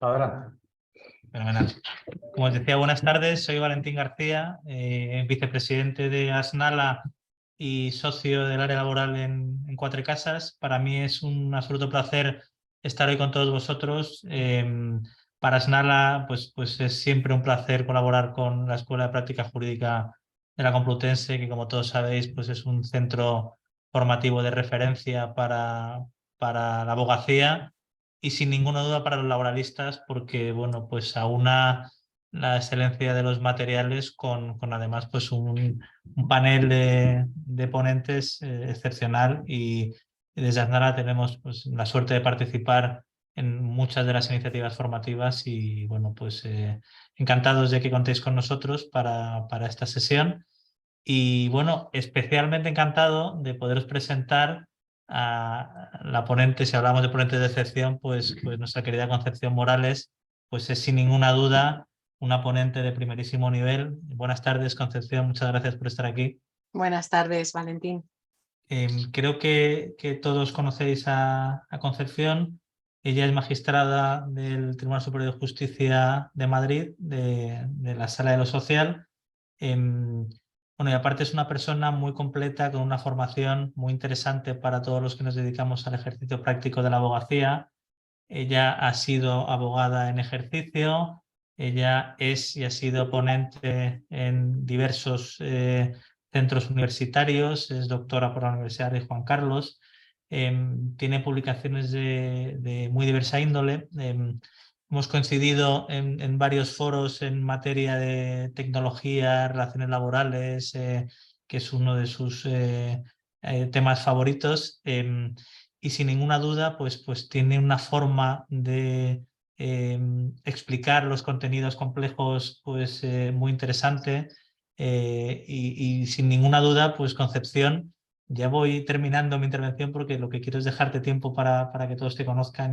Adelante. Fenomenal. Como os decía, buenas tardes. Soy Valentín García, vicepresidente de Asnala y socio del área laboral en Quatre Casas. Para mí es un absoluto placer estar hoy con todos vosotros. Para Asnala, pues es siempre un placer colaborar con la Escuela de Práctica Jurídica de la Complutense, que como todos sabéis, pues es un centro formativo de referencia para la abogacía y sin ninguna duda para los laboralistas, porque bueno, pues aúna la excelencia de los materiales con además pues un panel de ponentes excepcional, y desde Aznara tenemos pues la suerte de participar en muchas de las iniciativas formativas y bueno, pues encantados de que contéis con nosotros para esta sesión. Y bueno, especialmente encantado de poderos presentar a la ponente. Si hablamos de ponentes de excepción, pues nuestra querida Concepción Morales, pues es sin ninguna duda una ponente de primerísimo nivel. Buenas tardes, Concepción, muchas gracias por estar aquí. Buenas tardes, Valentín. Creo que todos conocéis a Concepción. Ella es magistrada del Tribunal Superior de Justicia de Madrid, de la Sala de lo Social. Bueno, y aparte es una persona muy completa, con una formación muy interesante para todos los que nos dedicamos al ejercicio práctico de la abogacía. Ella ha sido abogada en ejercicio, ella es y ha sido ponente en diversos centros universitarios, es doctora por la Universidad de Juan Carlos, tiene publicaciones de muy diversa índole. Hemos coincidido en varios foros en materia de tecnología, relaciones laborales, que es uno de sus temas favoritos. Y sin ninguna duda, pues tiene una forma de explicar los contenidos complejos pues muy interesante. Y sin ninguna duda, pues Concepción, ya voy terminando mi intervención porque lo que quiero es dejarte tiempo para que todos te conozcan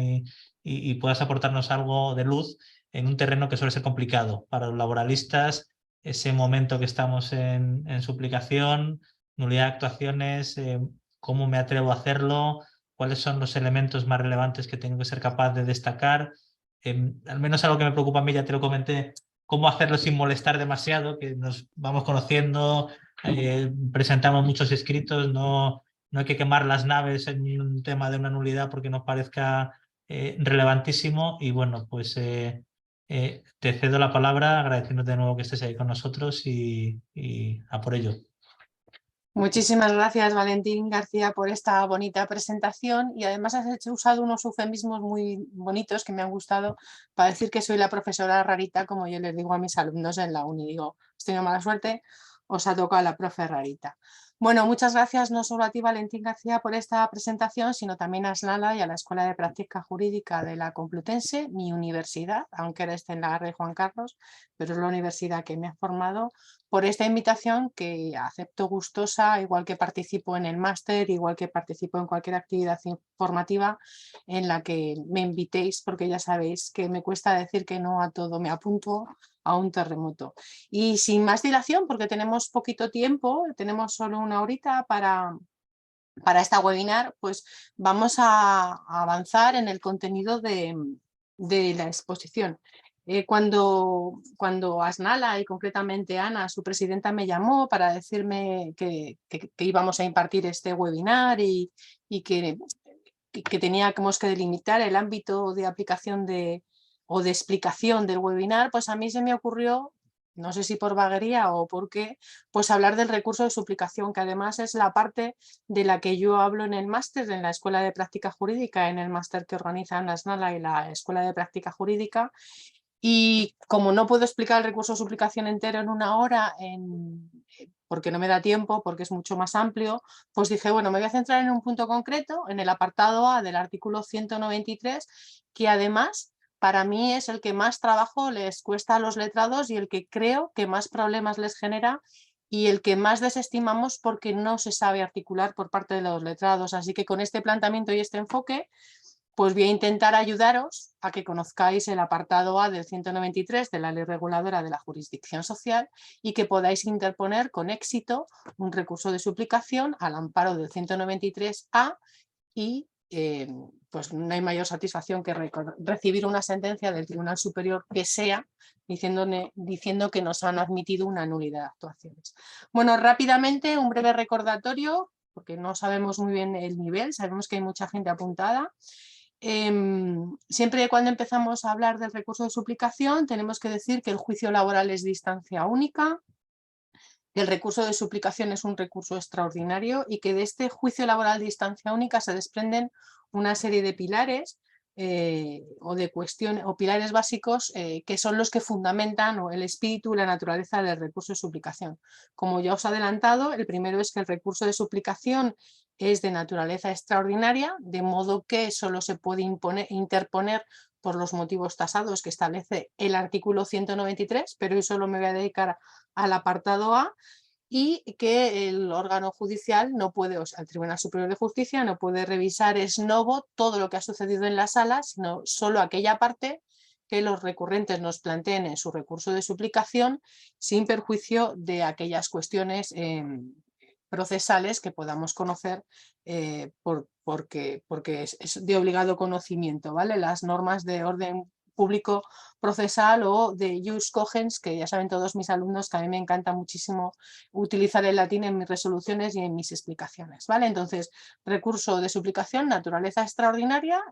y puedas aportarnos algo de luz en un terreno que suele ser complicado para los laboralistas. Ese momento que estamos en suplicación, nulidad de actuaciones, cómo me atrevo a hacerlo, cuáles son los elementos más relevantes que tengo que ser capaz de destacar. Al menos algo que me preocupa a mí, ya te lo comenté, cómo hacerlo sin molestar demasiado, que nos vamos conociendo, presentamos muchos escritos, no hay que quemar las naves en un tema de una nulidad porque nos parezca relevantísimo. Y bueno, pues te cedo la palabra agradeciéndote de nuevo que estés ahí con nosotros y a por ello. Muchísimas gracias, Valentín García, por esta bonita presentación, y además has usado unos eufemismos muy bonitos que me han gustado para decir que soy la profesora rarita, como yo les digo a mis alumnos en la uni. Digo, has tenido mala suerte, os ha tocado la profe rarita. Bueno, muchas gracias no solo a ti, Valentín García, por esta presentación, sino también a Asnala y a la Escuela de Práctica Jurídica de la Complutense, mi universidad, aunque ahora esté en la de Juan Carlos, pero es la universidad que me ha formado, por esta invitación que acepto gustosa, igual que participo en el máster, igual que participo en cualquier actividad informativa en la que me invitéis, porque ya sabéis que me cuesta decir que no a todo, me apunto a un terremoto. Y sin más dilación, porque tenemos poquito tiempo, tenemos solo una horita para esta webinar, pues vamos a avanzar en el contenido de la exposición. Cuando Asnala y concretamente Ana, su presidenta, me llamó para decirme que íbamos a impartir este webinar y que teníamos que delimitar el ámbito de aplicación o de explicación del webinar, pues a mí se me ocurrió, no sé si por vaguería o por qué, pues hablar del recurso de suplicación, que además es la parte de la que yo hablo en el máster, en la Escuela de Práctica Jurídica, en el máster que organizan Asnala y la Escuela de Práctica Jurídica. Y como no puedo explicar el recurso de suplicación entero en una hora, porque no me da tiempo, porque es mucho más amplio, pues dije, bueno, me voy a centrar en un punto concreto, en el apartado A del artículo 193, que además para mí es el que más trabajo les cuesta a los letrados y el que creo que más problemas les genera y el que más desestimamos porque no se sabe articular por parte de los letrados. Así que con este planteamiento y este enfoque, pues voy a intentar ayudaros a que conozcáis el apartado A del 193 de la Ley Reguladora de la Jurisdicción Social y que podáis interponer con éxito un recurso de suplicación al amparo del 193A y pues no hay mayor satisfacción que recibir una sentencia del Tribunal Superior que sea diciendo que nos han admitido una nulidad de actuaciones. Bueno, rápidamente un breve recordatorio, porque no sabemos muy bien el nivel, sabemos que hay mucha gente apuntada. Siempre cuando empezamos a hablar del recurso de suplicación tenemos que decir que el juicio laboral es de instancia única, que el recurso de suplicación es un recurso extraordinario y que de este juicio laboral de instancia única se desprenden una serie de pilares o de cuestiones o pilares básicos que son los que fundamentan el espíritu y la naturaleza del recurso de suplicación. Como ya os he adelantado, el primero es que el recurso de suplicación es de naturaleza extraordinaria, de modo que solo se puede interponer por los motivos tasados que establece el artículo 193, pero hoy solo me voy a dedicar al apartado A, y que el órgano judicial no puede, o sea, el Tribunal Superior de Justicia no puede revisar ex novo todo lo que ha sucedido en la sala, sino solo aquella parte que los recurrentes nos planteen en su recurso de suplicación sin perjuicio de aquellas cuestiones procesales que podamos conocer porque es de obligado conocimiento, ¿vale? Las normas de orden público procesal o de jus cogens, que ya saben todos mis alumnos que a mí me encanta muchísimo utilizar el latín en mis resoluciones y en mis explicaciones, ¿vale? Entonces, recurso de suplicación, naturaleza extraordinaria,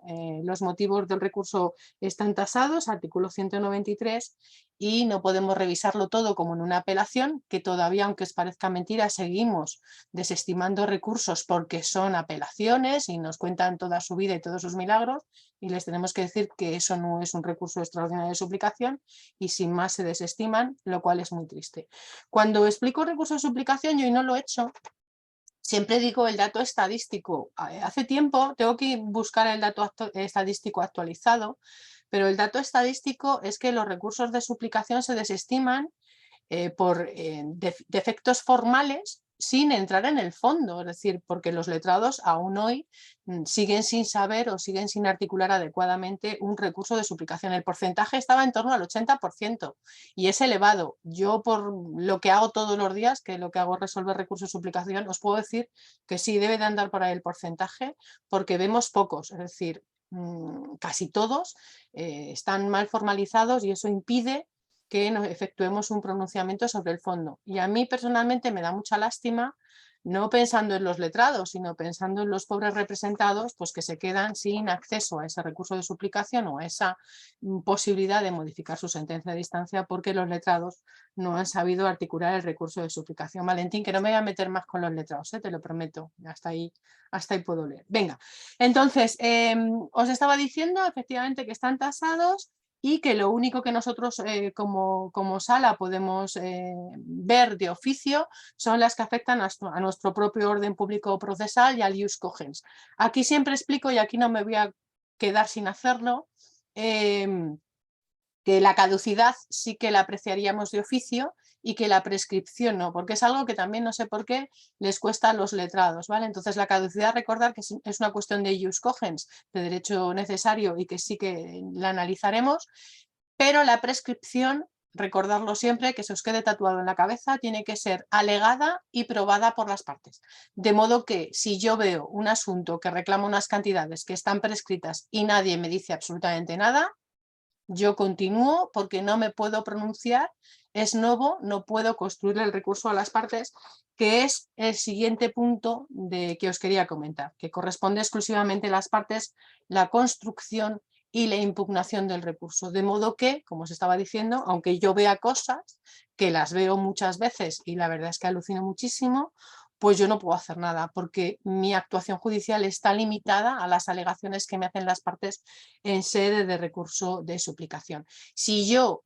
los motivos del recurso están tasados, artículo 193, y no podemos revisarlo todo como en una apelación, que todavía, aunque os parezca mentira, seguimos desestimando recursos porque son apelaciones y nos cuentan toda su vida y todos sus milagros, y les tenemos que decir que eso no es un recurso extraordinario de suplicación y sin más se desestiman, lo cual es muy triste. Cuando explico recurso de suplicación, yo hoy no lo he hecho, siempre digo el dato estadístico. Hace tiempo tengo que buscar el dato estadístico actualizado, pero el dato estadístico es que los recursos de suplicación se desestiman por defectos formales sin entrar en el fondo, es decir, porque los letrados aún hoy siguen sin saber o siguen sin articular adecuadamente un recurso de suplicación. El porcentaje estaba en torno al 80% y es elevado. Yo por lo que hago todos los días, que lo que hago es resolver recursos de suplicación, os puedo decir que sí debe de andar por ahí el porcentaje porque vemos pocos, es decir, casi todos están mal formalizados y eso impide que nos efectuemos un pronunciamiento sobre el fondo. Y a mí personalmente me da mucha lástima, no pensando en los letrados, sino pensando en los pobres representados, pues que se quedan sin acceso a ese recurso de suplicación o a esa posibilidad de modificar su sentencia de distancia porque los letrados no han sabido articular el recurso de suplicación. Valentín, que no me voy a meter más con los letrados, te lo prometo, hasta ahí puedo leer. Venga, entonces, os estaba diciendo efectivamente que están tasados y que lo único que nosotros como sala podemos ver de oficio son las que afectan a nuestro propio orden público procesal y al jus cogens. Aquí siempre explico, y aquí no me voy a quedar sin hacerlo, que la caducidad sí que la apreciaríamos de oficio y que la prescripción no, porque es algo que también no sé por qué les cuesta a los letrados, ¿vale? Entonces la caducidad, recordar que es una cuestión de jus cogens, de derecho necesario y que sí que la analizaremos, pero la prescripción, recordarlo siempre, que se os quede tatuado en la cabeza, tiene que ser alegada y probada por las partes. De modo que si yo veo un asunto que reclama unas cantidades que están prescritas y nadie me dice absolutamente nada, yo continúo porque no me puedo pronunciar, es nuevo, no puedo construir el recurso a las partes, que es el siguiente punto que os quería comentar, que corresponde exclusivamente a las partes la construcción y la impugnación del recurso. De modo que, como os estaba diciendo, aunque yo vea cosas, que las veo muchas veces y la verdad es que alucino muchísimo, pues yo no puedo hacer nada porque mi actuación judicial está limitada a las alegaciones que me hacen las partes en sede de recurso de suplicación. Si yo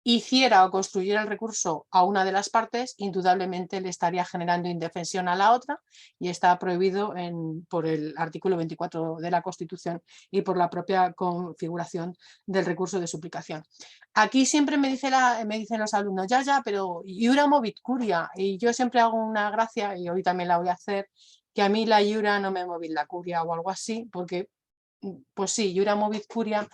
hiciera o construyera el recurso a una de las partes, indudablemente le estaría generando indefensión a la otra y está prohibido por el artículo 24 de la Constitución y por la propia configuración del recurso de suplicación. Aquí siempre me dicen los alumnos, ya, pero iura movit curia, y yo siempre hago una gracia, y hoy también la voy a hacer, que a mí la iura no me movit la curia o algo así, porque pues sí, iura movit curia.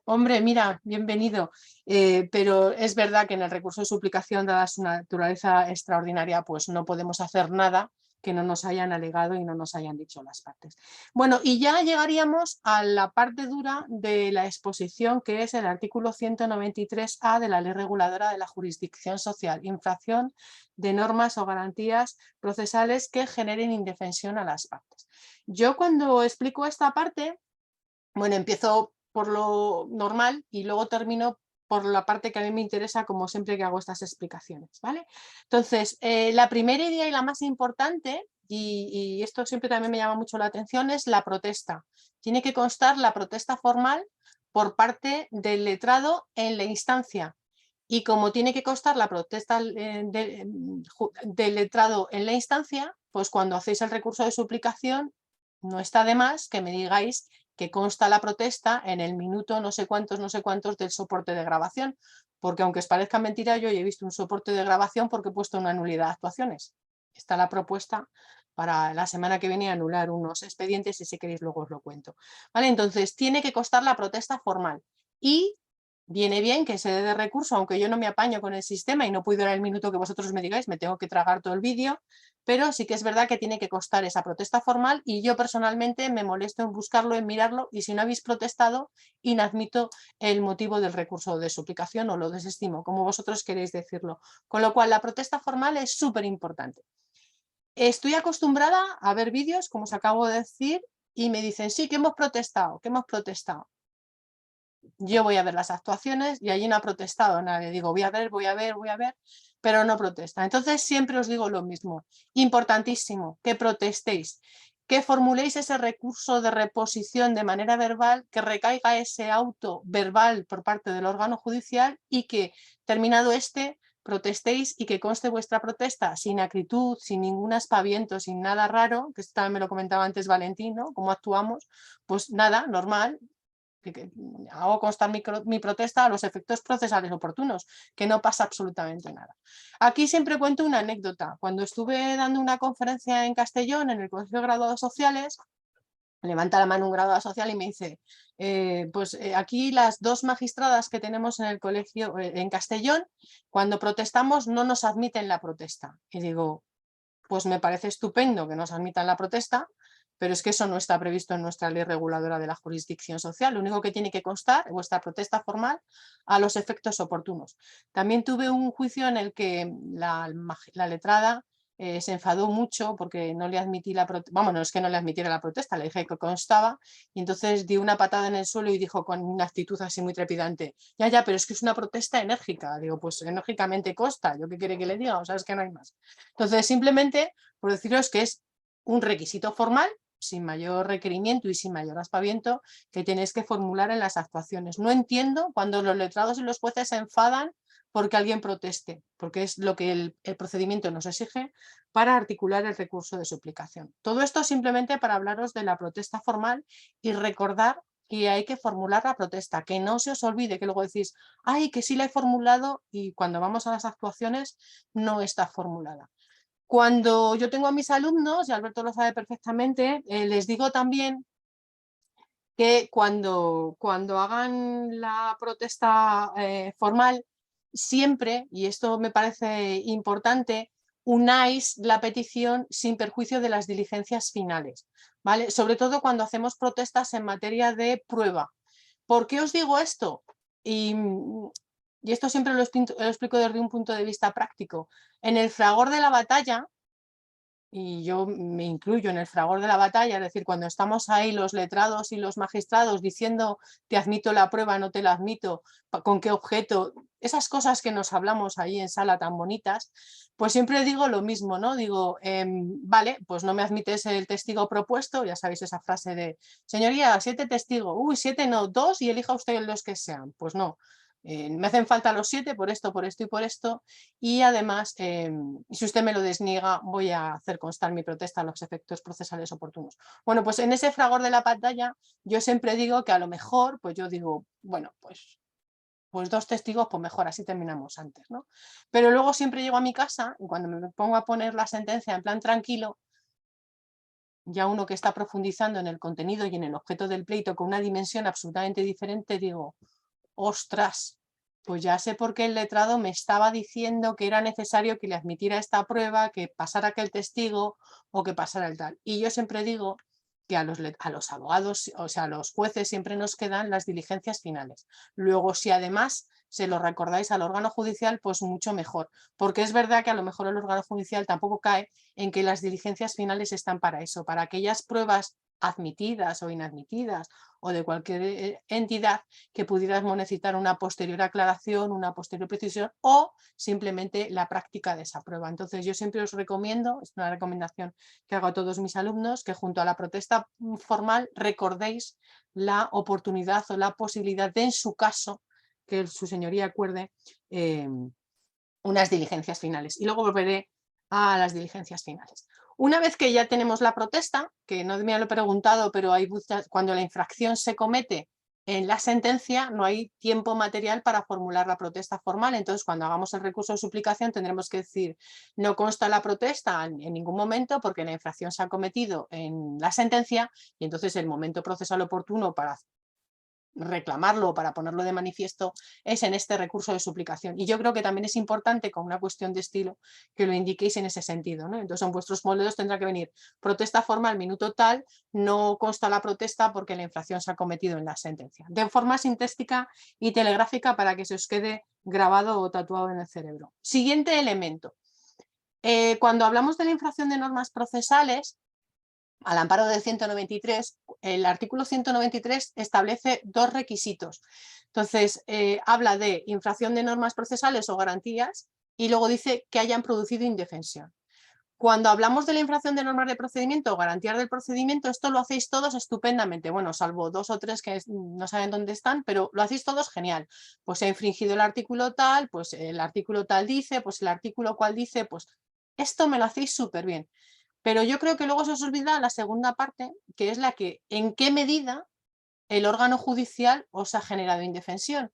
Hombre, mira, bienvenido, pero es verdad que en el recurso de suplicación, dada su naturaleza extraordinaria, pues no podemos hacer nada que no nos hayan alegado y no nos hayan dicho las partes. Bueno, y ya llegaríamos a la parte dura de la exposición, que es el artículo 193A de la Ley Reguladora de la Jurisdicción Social, infracción de normas o garantías procesales que generen indefensión a las partes. Yo cuando explico esta parte, bueno, empiezo por lo normal y luego termino por la parte que a mí me interesa, como siempre que hago estas explicaciones, ¿vale? Entonces, la primera idea y la más importante, y esto siempre también me llama mucho la atención, es la protesta. Tiene que constar la protesta formal por parte del letrado en la instancia. Y como tiene que constar la protesta del letrado en la instancia, pues cuando hacéis el recurso de suplicación, no está de más que me digáis que consta la protesta en el minuto no sé cuántos del soporte de grabación, porque aunque os parezca mentira, yo ya he visto un soporte de grabación porque he puesto una nulidad de actuaciones. Está la propuesta para la semana que viene anular unos expedientes y si queréis luego os lo cuento. ¿Vale? Entonces, tiene que constar la protesta formal y viene bien que se dé de recurso, aunque yo no me apaño con el sistema y no puedo dar el minuto que vosotros me digáis, me tengo que tragar todo el vídeo, pero sí que es verdad que tiene que constar esa protesta formal y yo personalmente me molesto en buscarlo, en mirarlo, y si no habéis protestado, inadmito el motivo del recurso de suplicación o lo desestimo, como vosotros queréis decirlo. Con lo cual, la protesta formal es súper importante. Estoy acostumbrada a ver vídeos, como os acabo de decir, y me dicen, sí, que hemos protestado, que hemos protestado. Yo voy a ver las actuaciones y allí no ha protestado nadie. Digo, voy a ver, pero no protesta. Entonces siempre os digo lo mismo. Importantísimo, que protestéis, que formuléis ese recurso de reposición de manera verbal, que recaiga ese auto verbal por parte del órgano judicial y que, terminado este, protestéis y que conste vuestra protesta sin acritud, sin ningún aspaviento, sin nada raro, que esto también me lo comentaba antes Valentín, ¿no? ¿Cómo actuamos? Pues nada, normal. Que hago constar mi protesta a los efectos procesales oportunos, que no pasa absolutamente nada. Aquí siempre cuento una anécdota. Cuando estuve dando una conferencia en Castellón, en el Colegio de Graduados Sociales, levanta la mano un graduado social y me dice, aquí las dos magistradas que tenemos en el colegio, en Castellón, cuando protestamos no nos admiten la protesta. Y digo, pues me parece estupendo que nos admitan la protesta, pero es que eso no está previsto en nuestra ley reguladora de la jurisdicción social. Lo único que tiene que constar es vuestra protesta formal a los efectos oportunos. También tuve un juicio en el que la letrada se enfadó mucho porque no le admití la protesta. Vamos, no es que no le admitiera la protesta, le dije que constaba y entonces dio una patada en el suelo y dijo con una actitud así muy trepidante, ya, pero es que es una protesta enérgica. Digo, pues enérgicamente consta, ¿yo qué quiere que le diga? O sea, es que no hay más. Entonces, simplemente por deciros que es un requisito formal, sin mayor requerimiento y sin mayor aspaviento, que tenéis que formular en las actuaciones. No entiendo cuando los letrados y los jueces se enfadan porque alguien proteste, porque es lo que el procedimiento nos exige para articular el recurso de suplicación. Todo esto simplemente para hablaros de la protesta formal y recordar que hay que formular la protesta, que no se os olvide, que luego decís, ay, que sí la he formulado y cuando vamos a las actuaciones no está formulada. Cuando yo tengo a mis alumnos, y Alberto lo sabe perfectamente, les digo también que cuando hagan la protesta formal, siempre, y esto me parece importante, unáis la petición sin perjuicio de las diligencias finales, ¿vale? Sobre todo cuando hacemos protestas en materia de prueba. ¿Por qué os digo esto? Y esto siempre lo explico desde un punto de vista práctico. En el fragor de la batalla, y yo me incluyo en el fragor de la batalla, es decir, cuando estamos ahí los letrados y los magistrados diciendo te admito la prueba, no te la admito, con qué objeto, esas cosas que nos hablamos ahí en sala tan bonitas, pues siempre digo lo mismo, ¿no? Digo, vale, pues no me admites el testigo propuesto, ya sabéis esa frase de, señoría, 7 testigos, uy, 7 no, 2 y elija usted los que sean, pues no. Me hacen falta los 7 por esto y por esto, y además, si usted me lo desniega, voy a hacer constar mi protesta a los efectos procesales oportunos. Bueno, pues en ese fragor de la pantalla, yo siempre digo que a lo mejor, pues yo digo, bueno, pues 2 testigos, pues mejor, así terminamos antes, ¿no? Pero luego siempre llego a mi casa y cuando me pongo a poner la sentencia en plan tranquilo, ya uno que está profundizando en el contenido y en el objeto del pleito con una dimensión absolutamente diferente, digo, ostras, pues ya sé por qué el letrado me estaba diciendo que era necesario que le admitiera esta prueba, que pasara aquel testigo o que pasara el tal. Y yo siempre digo que a los abogados, o sea, a los jueces siempre nos quedan las diligencias finales. Luego, si además se lo recordáis al órgano judicial, pues mucho mejor, porque es verdad que a lo mejor el órgano judicial tampoco cae en que las diligencias finales están para eso, para aquellas pruebas admitidas o inadmitidas o de cualquier entidad que pudiéramos necesitar una posterior aclaración, una posterior precisión o simplemente la práctica de esa prueba. Entonces yo siempre os recomiendo, es una recomendación que hago a todos mis alumnos, que junto a la protesta formal recordéis la oportunidad o la posibilidad de, en su caso, que su señoría acuerde unas diligencias finales. Y luego volveré a las diligencias finales. Una vez que ya tenemos la protesta, que no me lo he preguntado, pero hay muchas, cuando la infracción se comete en la sentencia, no hay tiempo material para formular la protesta formal. Entonces, cuando hagamos el recurso de suplicación, tendremos que decir, no consta la protesta en ningún momento porque la infracción se ha cometido en la sentencia y entonces el momento procesal oportuno para reclamarlo, para ponerlo de manifiesto, es en este recurso de suplicación. Y yo creo que también es importante, con una cuestión de estilo, que lo indiquéis en ese sentido, ¿no? Entonces, en vuestros modelos tendrá que venir protesta formal, minuto tal, no consta la protesta porque la infracción se ha cometido en la sentencia. De forma sintética y telegráfica para que se os quede grabado o tatuado en el cerebro. Siguiente elemento. Cuando hablamos de la infracción de normas procesales, al amparo del 193, el artículo 193 establece dos requisitos. Entonces, habla de infracción de normas procesales o garantías y luego dice que hayan producido indefensión. Cuando hablamos de la infracción de normas de procedimiento o garantías del procedimiento, esto lo hacéis todos estupendamente, bueno, salvo 2 o 3 que no saben dónde están, pero lo hacéis todos genial. Pues se ha infringido el artículo tal, pues el artículo tal dice, pues el artículo cual dice, pues esto me lo hacéis súper bien. Pero yo creo que luego se os olvida la segunda parte, que es la que, ¿en qué medida el órgano judicial os ha generado indefensión?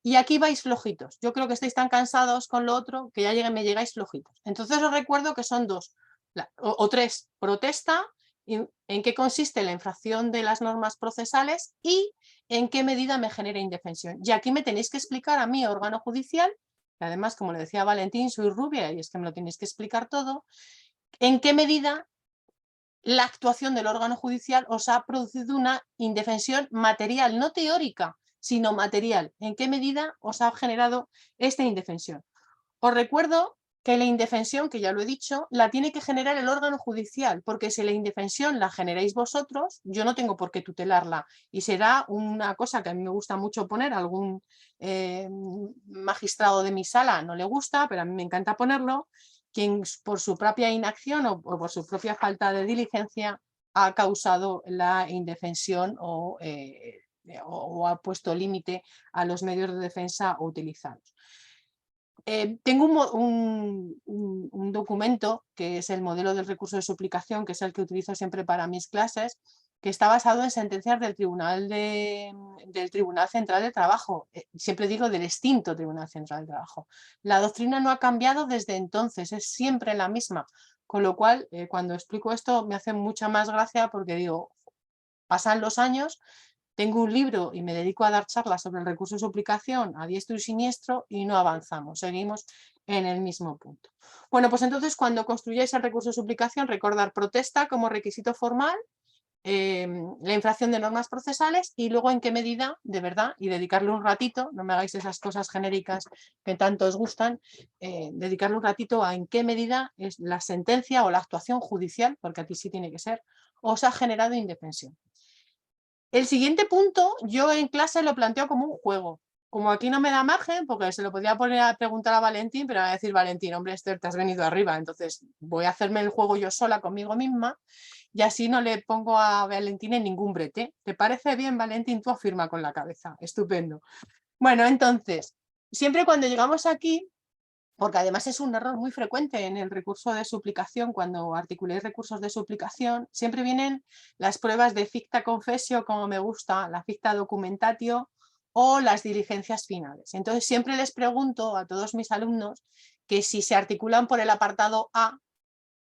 Y aquí vais flojitos. Yo creo que estáis tan cansados con lo otro que ya me llegáis flojitos. Entonces os recuerdo que son dos o tres. Protesta, en qué consiste la infracción de las normas procesales y en qué medida me genera indefensión. Y aquí me tenéis que explicar a mí, órgano judicial, que además, como le decía Valentín, soy rubia y es que me lo tenéis que explicar todo, en qué medida la actuación del órgano judicial os ha producido una indefensión material, no teórica, sino material. ¿En qué medida os ha generado esta indefensión? Os recuerdo que la indefensión, que ya lo he dicho, la tiene que generar el órgano judicial, porque si la indefensión la generáis vosotros, yo no tengo por qué tutelarla. Y será una cosa que a mí me gusta mucho poner, algún magistrado de mi sala no le gusta, pero a mí me encanta ponerlo, quien por su propia inacción o por su propia falta de diligencia ha causado la indefensión o ha puesto límite a los medios de defensa utilizados. Tengo un documento que es el modelo del recurso de suplicación, que es el que utilizo siempre para mis clases, que está basado en sentencias del Tribunal Central de Trabajo, siempre digo del extinto Tribunal Central de Trabajo. La doctrina no ha cambiado desde entonces, es siempre la misma, con lo cual cuando explico esto me hace mucha más gracia porque digo, pasan los años, tengo un libro y me dedico a dar charlas sobre el recurso de suplicación a diestro y siniestro y no avanzamos, seguimos en el mismo punto. Bueno, pues entonces cuando construyáis el recurso de suplicación, recordar protesta como requisito formal, la infracción de normas procesales y luego en qué medida, de verdad, y dedicarle un ratito, no me hagáis esas cosas genéricas que tanto os gustan, dedicarle un ratito a en qué medida es la sentencia o la actuación judicial, porque aquí sí tiene que ser, os ha generado indefensión. El siguiente punto yo en clase lo planteo como un juego. Como aquí no me da margen, porque se lo podía poner a preguntar a Valentín, pero va a decir Valentín, hombre, Esther, te has venido arriba, entonces voy a hacerme el juego yo sola conmigo misma y así no le pongo a Valentín en ningún brete. ¿Te parece bien, Valentín? Tú afirma con la cabeza. Estupendo. Bueno, entonces, siempre cuando llegamos aquí, porque además es un error muy frecuente en el recurso de suplicación, cuando articuléis recursos de suplicación, siempre vienen las pruebas de ficta confessio, como me gusta, la ficta documentatio o las diligencias finales. Entonces siempre les pregunto a todos mis alumnos que si se articulan por el apartado A,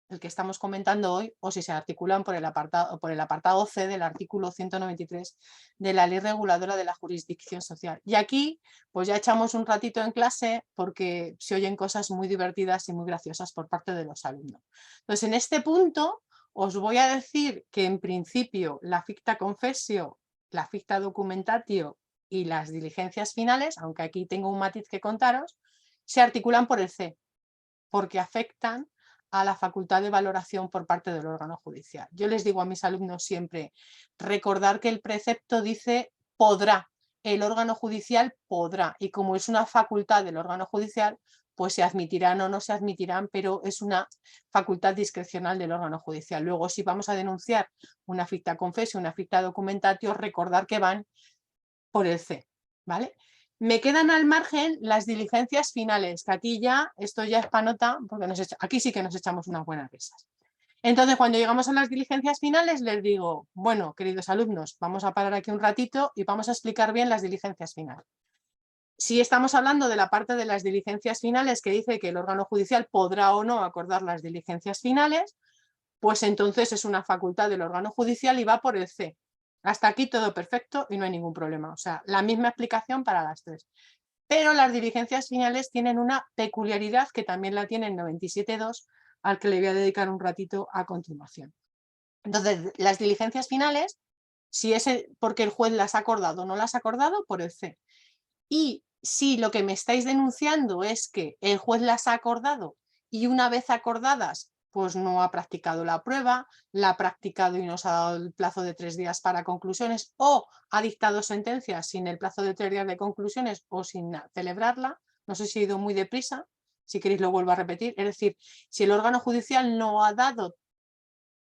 el que estamos comentando hoy, o si se articulan por el apartado C del artículo 193 de la Ley Reguladora de la Jurisdicción Social. Y aquí pues ya echamos un ratito en clase porque se oyen cosas muy divertidas y muy graciosas por parte de los alumnos. Entonces, en este punto os voy a decir que en principio la ficta confessio, la ficta documentatio y las diligencias finales, aunque aquí tengo un matiz que contaros, se articulan por el C, porque afectan a la facultad de valoración por parte del órgano judicial. Yo les digo a mis alumnos siempre, recordar que el precepto dice podrá, el órgano judicial podrá, y como es una facultad del órgano judicial, pues se admitirán o no se admitirán, pero es una facultad discrecional del órgano judicial. Luego, si vamos a denunciar una ficta confessio, una ficta documentatio, recordar que van por el C, ¿vale? Me quedan al margen las diligencias finales, que aquí ya, esto ya es panota, porque aquí sí que nos echamos unas buenas risas. Entonces, cuando llegamos a las diligencias finales, les digo, bueno, queridos alumnos, vamos a parar aquí un ratito y vamos a explicar bien las diligencias finales. Si estamos hablando de la parte de las diligencias finales que dice que el órgano judicial podrá o no acordar las diligencias finales, pues entonces es una facultad del órgano judicial y va por el C. Hasta aquí todo perfecto y no hay ningún problema. O sea, la misma explicación para las tres. Pero las diligencias finales tienen una peculiaridad que también la tiene el 97.2, al que le voy a dedicar un ratito a continuación. Entonces, las diligencias finales, si es porque el juez las ha acordado o no las ha acordado, por el C. Y si lo que me estáis denunciando es que el juez las ha acordado y una vez acordadas, pues no ha practicado la prueba, la ha practicado y nos ha dado el plazo de 3 días para conclusiones, o ha dictado sentencias sin el plazo de 3 días de conclusiones o sin celebrarla, no sé si he ido muy deprisa, si queréis lo vuelvo a repetir, es decir, si el órgano judicial no ha dado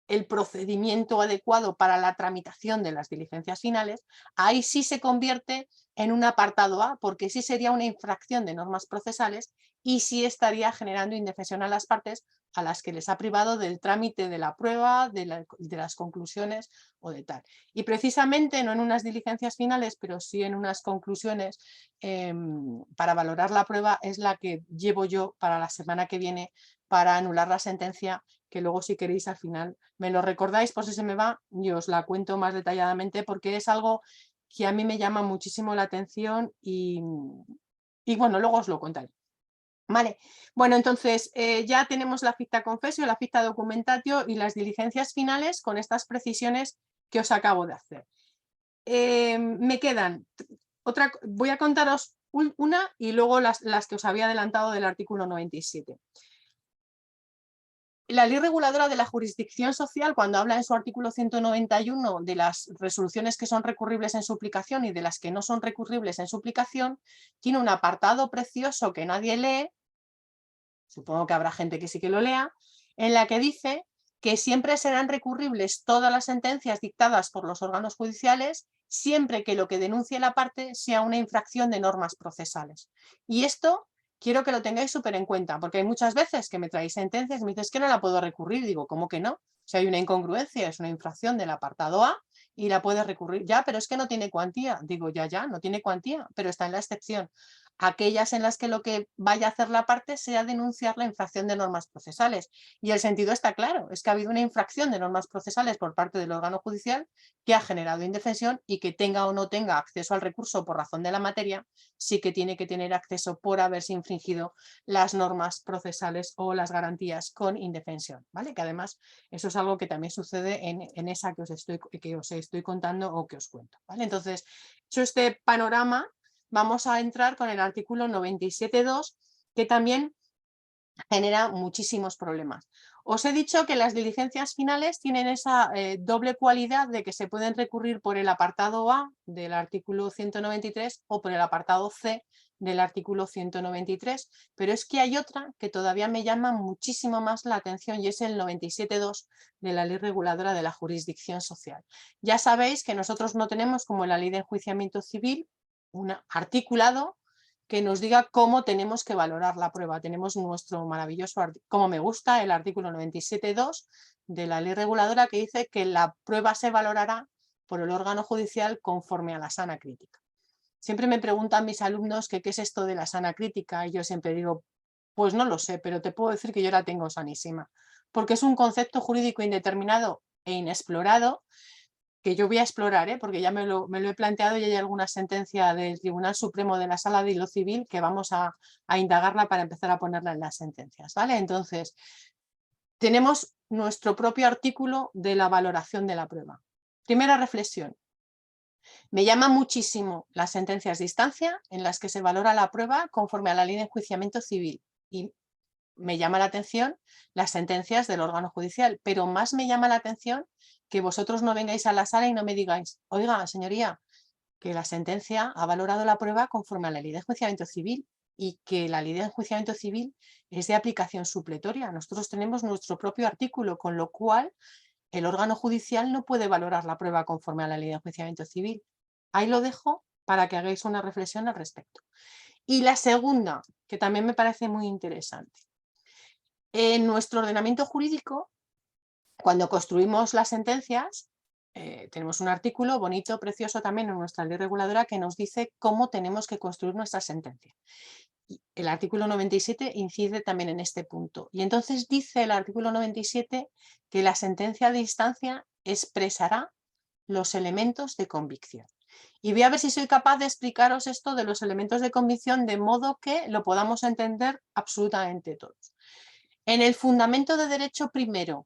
el procedimiento adecuado para la tramitación de las diligencias finales, ahí sí se convierte en un apartado A, porque sí sería una infracción de normas procesales y sí estaría generando indefensión a las partes a las que les ha privado del trámite de la prueba, de las conclusiones o de tal. Y precisamente no en unas diligencias finales, pero sí en unas conclusiones para valorar la prueba es la que llevo yo para la semana que viene para anular la sentencia, que luego si queréis al final me lo recordáis por si se me va y os la cuento más detalladamente porque es algo que a mí me llama muchísimo la atención y bueno, luego os lo contaré. Vale, bueno, entonces ya tenemos la ficta confessio, la ficta documentatio y las diligencias finales con estas precisiones que os acabo de hacer. Me quedan voy a contaros una y luego las que os había adelantado del artículo 97. La Ley Reguladora de la Jurisdicción Social, cuando habla en su artículo 191 de las resoluciones que son recurribles en suplicación y de las que no son recurribles en suplicación, tiene un apartado precioso que nadie lee, supongo que habrá gente que sí que lo lea, en la que dice que siempre serán recurribles todas las sentencias dictadas por los órganos judiciales siempre que lo que denuncie la parte sea una infracción de normas procesales. Y esto quiero que lo tengáis súper en cuenta, porque hay muchas veces que me traéis sentencias y me dices que no la puedo recurrir. Digo, ¿cómo que no? Si hay una incongruencia, es una infracción del apartado A y la puedes recurrir. Ya, pero es que no tiene cuantía. Digo, ya, no tiene cuantía, pero está en la excepción. Aquellas en las que lo que vaya a hacer la parte sea denunciar la infracción de normas procesales. Y el sentido está claro, es que ha habido una infracción de normas procesales por parte del órgano judicial que ha generado indefensión y que tenga o no tenga acceso al recurso por razón de la materia, sí que tiene que tener acceso por haberse infringido las normas procesales o las garantías con indefensión, ¿vale? Que además eso es algo que también sucede en esa que os estoy contando o que os cuento, ¿vale? Entonces, hecho este panorama, vamos a entrar con el artículo 97.2, que también genera muchísimos problemas. Os he dicho que las diligencias finales tienen esa doble cualidad de que se pueden recurrir por el apartado A del artículo 193 o por el apartado C del artículo 193, pero es que hay otra que todavía me llama muchísimo más la atención y es el 97.2 de la Ley Reguladora de la Jurisdicción Social. Ya sabéis que nosotros no tenemos, como en la Ley de Enjuiciamiento Civil, un articulado que nos diga cómo tenemos que valorar la prueba. Tenemos nuestro maravilloso, como me gusta, el artículo 97.2 de la Ley Reguladora que dice que la prueba se valorará por el órgano judicial conforme a la sana crítica. Siempre me preguntan mis alumnos que qué es esto de la sana crítica y yo siempre digo, pues no lo sé, pero te puedo decir que yo la tengo sanísima. porque es un concepto jurídico indeterminado e inexplorado, que yo voy a explorar, porque ya me lo he planteado y hay alguna sentencia del Tribunal Supremo de la Sala de lo Civil que vamos a indagarla para empezar a ponerla en las sentencias, ¿vale? Entonces, tenemos nuestro propio artículo de la valoración de la prueba. Primera reflexión. Me llama muchísimo las sentencias de instancia en las que se valora la prueba conforme a la ley de enjuiciamiento civil, y me llama la atención las sentencias del órgano judicial, pero más me llama la atención que vosotros no vengáis a la sala y no me digáis, oiga, señoría, que la sentencia ha valorado la prueba conforme a la ley de enjuiciamiento civil y que la ley de enjuiciamiento civil es de aplicación supletoria. Nosotros tenemos nuestro propio artículo, con lo cual el órgano judicial no puede valorar la prueba conforme a la ley de enjuiciamiento civil. Ahí lo dejo para que hagáis una reflexión al respecto. Y la segunda, que también me parece muy interesante. En nuestro ordenamiento jurídico, cuando construimos las sentencias, tenemos un artículo bonito, precioso también en nuestra ley reguladora que nos dice cómo tenemos que construir nuestra sentencia. Y el artículo 97 incide también en este punto. Y entonces dice el artículo 97 que la sentencia de instancia expresará los elementos de convicción. Y voy a ver si soy capaz de explicaros esto de los elementos de convicción de modo que lo podamos entender absolutamente todos. En el fundamento de derecho primero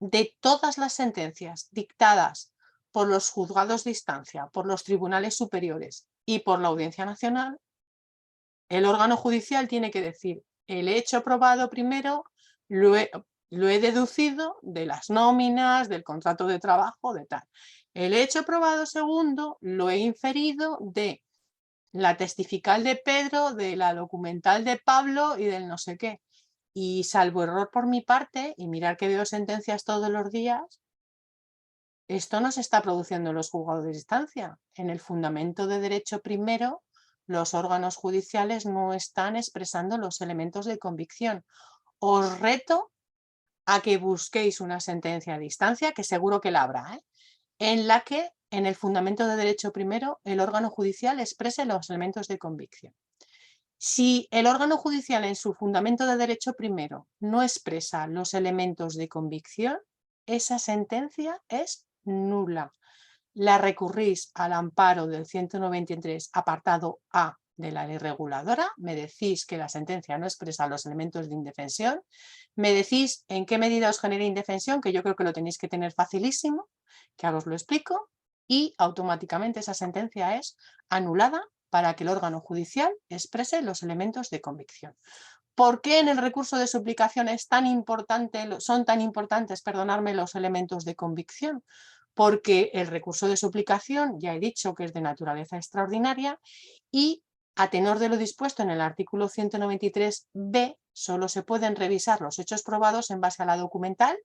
de todas las sentencias dictadas por los juzgados de instancia, por los tribunales superiores y por la Audiencia Nacional, el órgano judicial tiene que decir, el hecho probado primero lo he deducido de las nóminas, del contrato de trabajo, de tal. El hecho probado segundo lo he inferido de la testifical de Pedro, de la documental de Pablo y del no sé qué. Y salvo error por mi parte, y mirar que veo sentencias todos los días, esto no se está produciendo en los juzgados de instancia. En el fundamento de derecho primero, los órganos judiciales no están expresando los elementos de convicción. Os reto a que busquéis una sentencia de instancia, que seguro que la habrá, en la que en el fundamento de derecho primero el órgano judicial exprese los elementos de convicción. Si el órgano judicial en su fundamento de derecho primero no expresa los elementos de convicción, esa sentencia es nula. La recurrís al amparo del 193, apartado A de la ley reguladora, me decís que la sentencia no expresa los elementos de indefensión, me decís en qué medida os genera indefensión, que yo creo que lo tenéis que tener facilísimo, que ahora os lo explico, y automáticamente esa sentencia es anulada para que el órgano judicial exprese los elementos de convicción. ¿Por qué en el recurso de suplicación son tan importantes, perdonarme, los elementos de convicción? Porque el recurso de suplicación, ya he dicho que es de naturaleza extraordinaria, y a tenor de lo dispuesto en el artículo 193b, solo se pueden revisar los hechos probados en base a la documental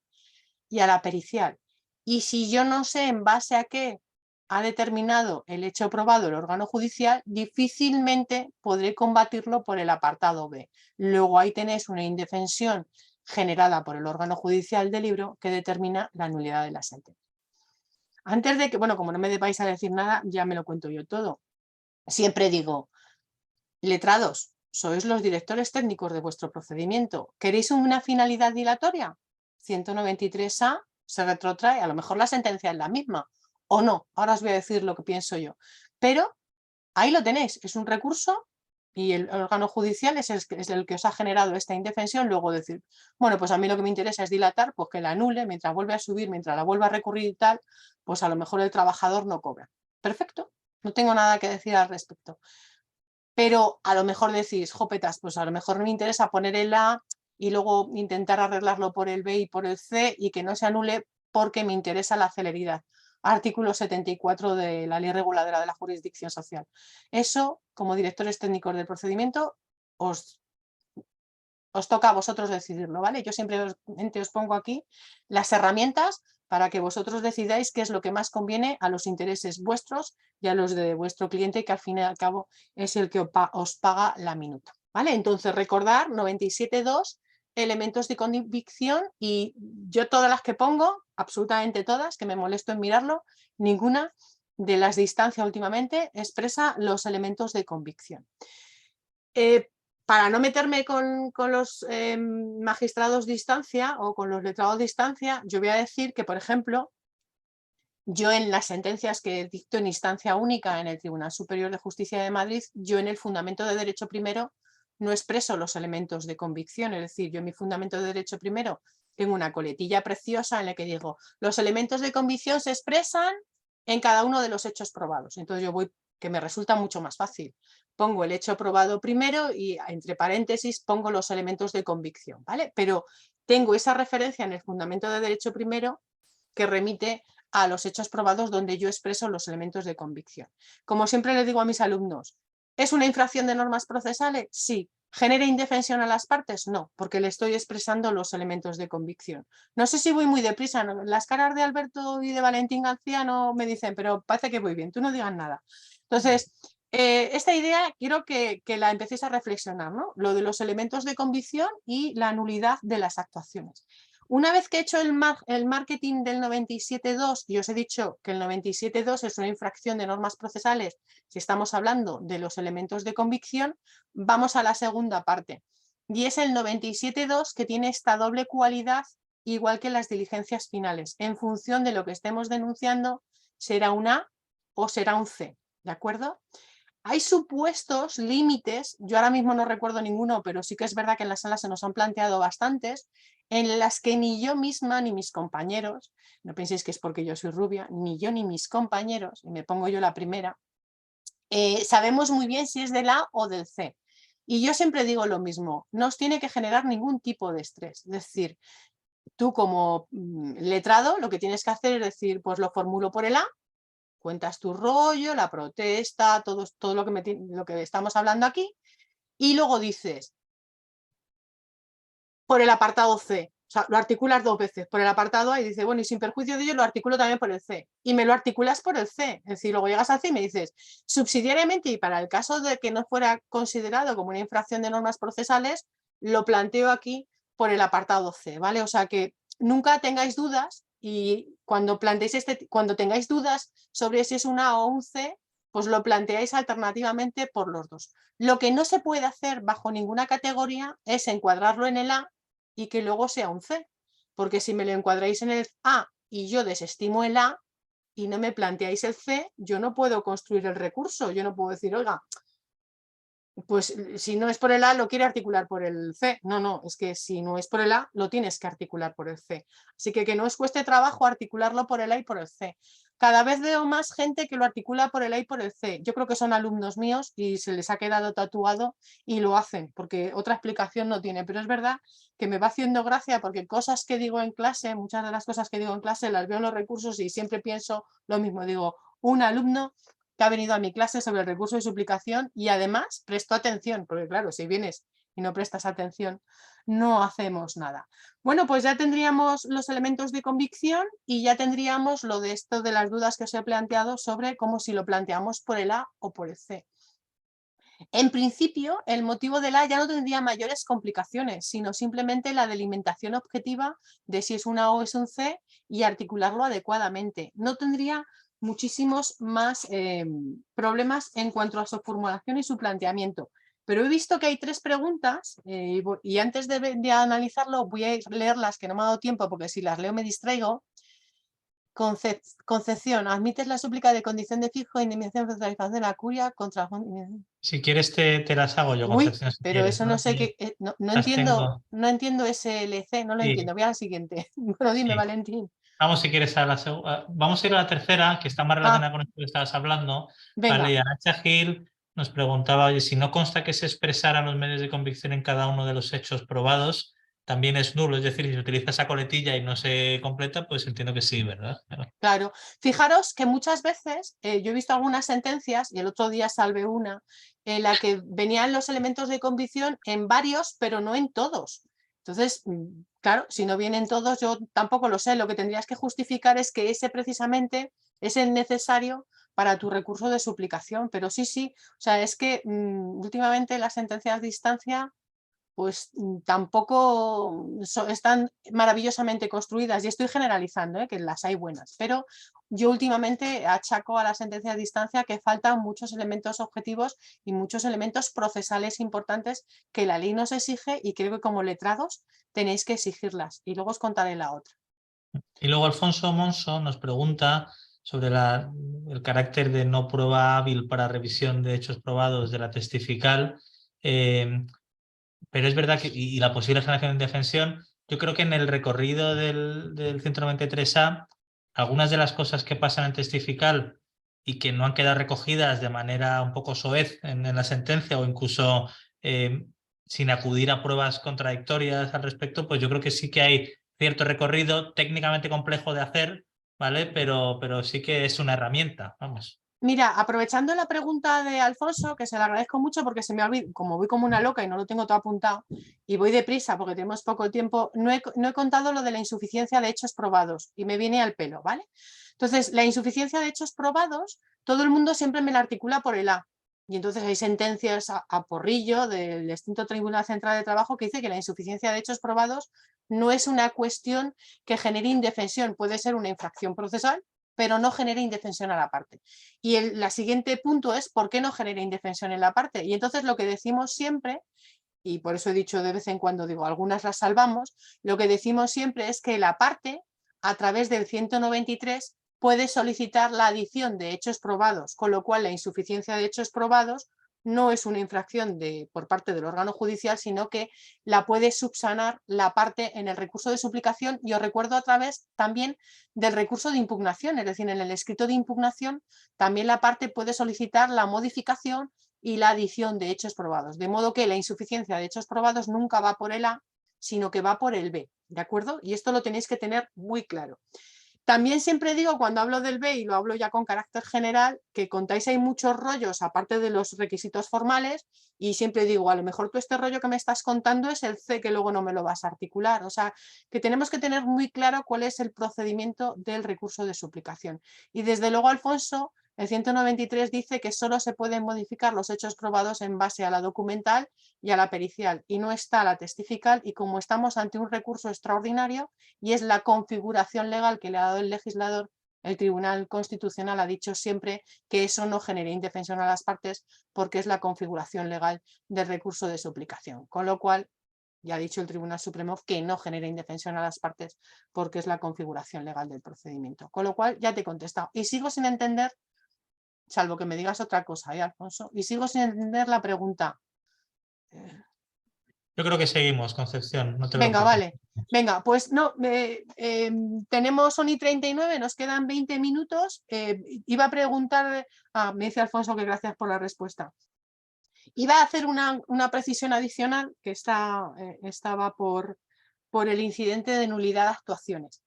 y a la pericial. Y si yo no sé en base a qué ha determinado el hecho probado el órgano judicial, difícilmente podré combatirlo por el apartado B. Luego ahí tenéis una indefensión generada por el órgano judicial del libro que determina la nulidad de la sentencia. Antes de que, bueno, como no me vais a decir nada, ya me lo cuento yo todo. Siempre digo, letrados, sois los directores técnicos de vuestro procedimiento. ¿Queréis una finalidad dilatoria? 193A se retrotrae, a lo mejor la sentencia es la misma, o no, ahora os voy a decir lo que pienso yo. Pero ahí lo tenéis, es un recurso y el órgano judicial es el que os ha generado esta indefensión. Luego decir, bueno, pues a mí lo que me interesa es dilatar, pues que la anule, mientras vuelve a subir, mientras la vuelva a recurrir y tal, pues a lo mejor el trabajador no cobra. Perfecto, no tengo nada que decir al respecto. Pero a lo mejor decís, jopetas, pues a lo mejor me interesa poner el A y luego intentar arreglarlo por el B y por el C y que no se anule porque me interesa la celeridad. Artículo 74 de la Ley Reguladora de la Jurisdicción Social. Eso, como directores técnicos del procedimiento, os toca a vosotros decidirlo, ¿vale? Yo siempre os pongo aquí las herramientas para que vosotros decidáis qué es lo que más conviene a los intereses vuestros y a los de vuestro cliente, que al fin y al cabo es el que os paga la minuta, ¿vale? Entonces recordar 97.2 elementos de convicción, y yo todas las que pongo, absolutamente todas, que me molesto en mirarlo, ninguna de las de instancia últimamente expresa los elementos de convicción. para no meterme con los magistrados de instancia o con los letrados de instancia, yo voy a decir que, por ejemplo, yo en las sentencias que dicto en instancia única en el Tribunal Superior de Justicia de Madrid, yo en el fundamento de derecho primero no expreso los elementos de convicción, es decir, yo en mi fundamento de derecho primero tengo una coletilla preciosa en la que digo, los elementos de convicción se expresan en cada uno de los hechos probados. Entonces yo voy, que me resulta mucho más fácil, pongo el hecho probado primero y entre paréntesis pongo los elementos de convicción, ¿vale? Pero tengo esa referencia en el fundamento de derecho primero que remite a los hechos probados donde yo expreso los elementos de convicción. Como siempre les digo a mis alumnos, ¿es una infracción de normas procesales? Sí. ¿Genera indefensión a las partes? No, porque le estoy expresando los elementos de convicción. No sé si voy muy deprisa, ¿no? Las caras de Alberto y de Valentín García no me dicen, pero parece que voy bien, tú no digas nada. Entonces, esta idea quiero que la empecéis a reflexionar, ¿no? Lo de los elementos de convicción y la nulidad de las actuaciones. Una vez que he hecho el marketing del 97.2 y os he dicho que el 97.2 es una infracción de normas procesales, si estamos hablando de los elementos de convicción, vamos a la segunda parte. Y es el 97.2 que tiene esta doble cualidad, igual que las diligencias finales. En función de lo que estemos denunciando, será un A o será un C, ¿de acuerdo? Hay supuestos límites, yo ahora mismo no recuerdo ninguno, pero sí que es verdad que en la sala se nos han planteado bastantes, en las que ni yo misma ni mis compañeros, no penséis que es porque yo soy rubia, ni yo ni mis compañeros, y me pongo yo la primera, sabemos muy bien si es del A o del C. Y yo siempre digo lo mismo, no os tiene que generar ningún tipo de estrés, es decir, tú como letrado lo que tienes que hacer es decir, pues lo formulo por el A, cuentas tu rollo, la protesta, todo lo que estamos hablando aquí, y luego dices, por el apartado C, o sea, lo articulas dos veces, por el apartado A y dices, bueno, y sin perjuicio de ello lo articulo también por el C, y me lo articulas por el C, es decir, luego llegas al C y me dices, subsidiariamente, y para el caso de que no fuera considerado como una infracción de normas procesales, lo planteo aquí por el apartado C, ¿vale? O sea, que nunca tengáis dudas y cuando cuando tengáis dudas sobre si es un A o un C, pues lo planteáis alternativamente por los dos. Lo que no se puede hacer bajo ninguna categoría es encuadrarlo en el A y que luego sea un C, porque si me lo encuadráis en el A y yo desestimo el A y no me planteáis el C, yo no puedo construir el recurso, yo no puedo decir, oiga, pues si no es por el A lo quiere articular por el C. No, no, es que si no es por el A lo tienes que articular por el C. Así que no os cueste trabajo articularlo por el A y por el C. Cada vez veo más gente que lo articula por el A y por el C. Yo creo que son alumnos míos y se les ha quedado tatuado y lo hacen, porque otra explicación no tiene. Pero es verdad que me va haciendo gracia porque cosas que digo en clase, muchas de las cosas que digo en clase las veo en los recursos y siempre pienso lo mismo. Digo, un alumno que ha venido a mi clase sobre el recurso de suplicación y además prestó atención, porque claro, si vienes y no prestas atención, no hacemos nada. Bueno, pues ya tendríamos los elementos de convicción y ya tendríamos lo de esto de las dudas que os he planteado sobre cómo si lo planteamos por el A o por el C. En principio, el motivo del A ya no tendría mayores complicaciones, sino simplemente la delimitación objetiva de si es una O o es un C y articularlo adecuadamente. No tendría muchísimos más problemas en cuanto a su formulación y su planteamiento. Pero he visto que hay tres preguntas y antes de analizarlo voy a leer las que no me ha dado tiempo porque si las leo me distraigo. Concepción, ¿admites la súplica de condición de fijo e indemnización de la curia contra... Si quieres te las hago yo, Uy, Concepción, si pero quieres, eso no ¿no? sé Y qué, no las entiendo, tengo. no entiendo SLC, no lo Sí, entiendo. Voy a la siguiente. Bueno, dime, sí. Valentín. Vamos, si quieres, a la segunda. Vamos a ir a la tercera, que está más Ah, relacionada con esto que estabas hablando. Vale, venga. y Arantxa Gil nos preguntaba, oye, si no consta que se expresaran los medios de convicción en cada uno de los hechos probados, también es nulo. Es decir, si se utiliza esa coletilla y no se completa, pues entiendo que sí, ¿verdad? Claro. Claro, fijaros que muchas veces yo he visto algunas sentencias y el otro día salvé una en la que venían los elementos de convicción en varios, pero no en todos. Entonces, claro, si no vienen todos, yo tampoco lo sé. Lo que tendrías que justificar es que ese precisamente es el necesario para tu recurso de suplicación. Pero sí, o sea, es que últimamente las sentencias de instancia pues tampoco están maravillosamente construidas y estoy generalizando, que las hay buenas, pero yo últimamente achaco a la sentencia de distancia que faltan muchos elementos objetivos y muchos elementos procesales importantes que la ley nos exige y creo que como letrados tenéis que exigirlas. Y luego os contaré la otra. Y luego Alfonso Monso nos pregunta sobre el carácter de no prueba hábil para revisión de hechos probados de la testifical, pero es verdad que, y la posible generación de indefensión, yo creo que en el recorrido del 193A, algunas de las cosas que pasan en testifical y que no han quedado recogidas de manera un poco soez en la sentencia o incluso sin acudir a pruebas contradictorias al respecto, pues yo creo que sí que hay cierto recorrido técnicamente complejo de hacer, ¿vale? Pero sí que es una herramienta, vamos. Mira, aprovechando la pregunta de Alfonso, que se la agradezco mucho porque se me ha olvidado, como voy como una loca y no lo tengo todo apuntado y voy deprisa porque tenemos poco tiempo, no he contado lo de la insuficiencia de hechos probados y me viene al pelo, ¿vale? Entonces, la insuficiencia de hechos probados, todo el mundo siempre me la articula por el A. Y entonces hay sentencias a porrillo del extinto Tribunal Central de Trabajo que dice que la insuficiencia de hechos probados no es una cuestión que genere indefensión, puede ser una infracción procesal, pero no genere indefensión a la parte. Y la siguiente punto es ¿por qué no genera indefensión en la parte? Y entonces lo que decimos siempre, y por eso he dicho de vez en cuando, digo, algunas las salvamos, lo que decimos siempre es que la parte, a través del 193, puede solicitar la adición de hechos probados, con lo cual la insuficiencia de hechos probados no es una infracción por parte del órgano judicial, sino que la puede subsanar la parte en el recurso de suplicación y os recuerdo a través también del recurso de impugnación, es decir, en el escrito de impugnación también la parte puede solicitar la modificación y la adición de hechos probados, de modo que la insuficiencia de hechos probados nunca va por el A, sino que va por el B, ¿de acuerdo? Y esto lo tenéis que tener muy claro. También siempre digo cuando hablo del B, y lo hablo ya con carácter general, que contáis hay muchos rollos aparte de los requisitos formales y siempre digo, a lo mejor tú este rollo que me estás contando es el C que luego no me lo vas a articular. O sea, que tenemos que tener muy claro cuál es el procedimiento del recurso de suplicación. Y desde luego, Alfonso, el 193 dice que solo se pueden modificar los hechos probados en base a la documental y a la pericial y no está la testifical y como estamos ante un recurso extraordinario, y es la configuración legal que le ha dado el legislador, el Tribunal Constitucional ha dicho siempre que eso no genere indefensión a las partes porque es la configuración legal del recurso de suplicación. Con lo cual, ya ha dicho el Tribunal Supremo que no genera indefensión a las partes porque es la configuración legal del procedimiento. Con lo cual, ya te he contestado. Y sigo sin entender, salvo que me digas otra cosa, Alfonso, y sigo sin entender la pregunta. Yo creo que seguimos, Concepción, no te Venga, preocupes. vale. Venga, pues no, tenemos son y 39, nos quedan 20 minutos. Iba a preguntar, me dice Alfonso que gracias por la respuesta. Iba a hacer una precisión adicional que estaba por el incidente de nulidad de actuaciones.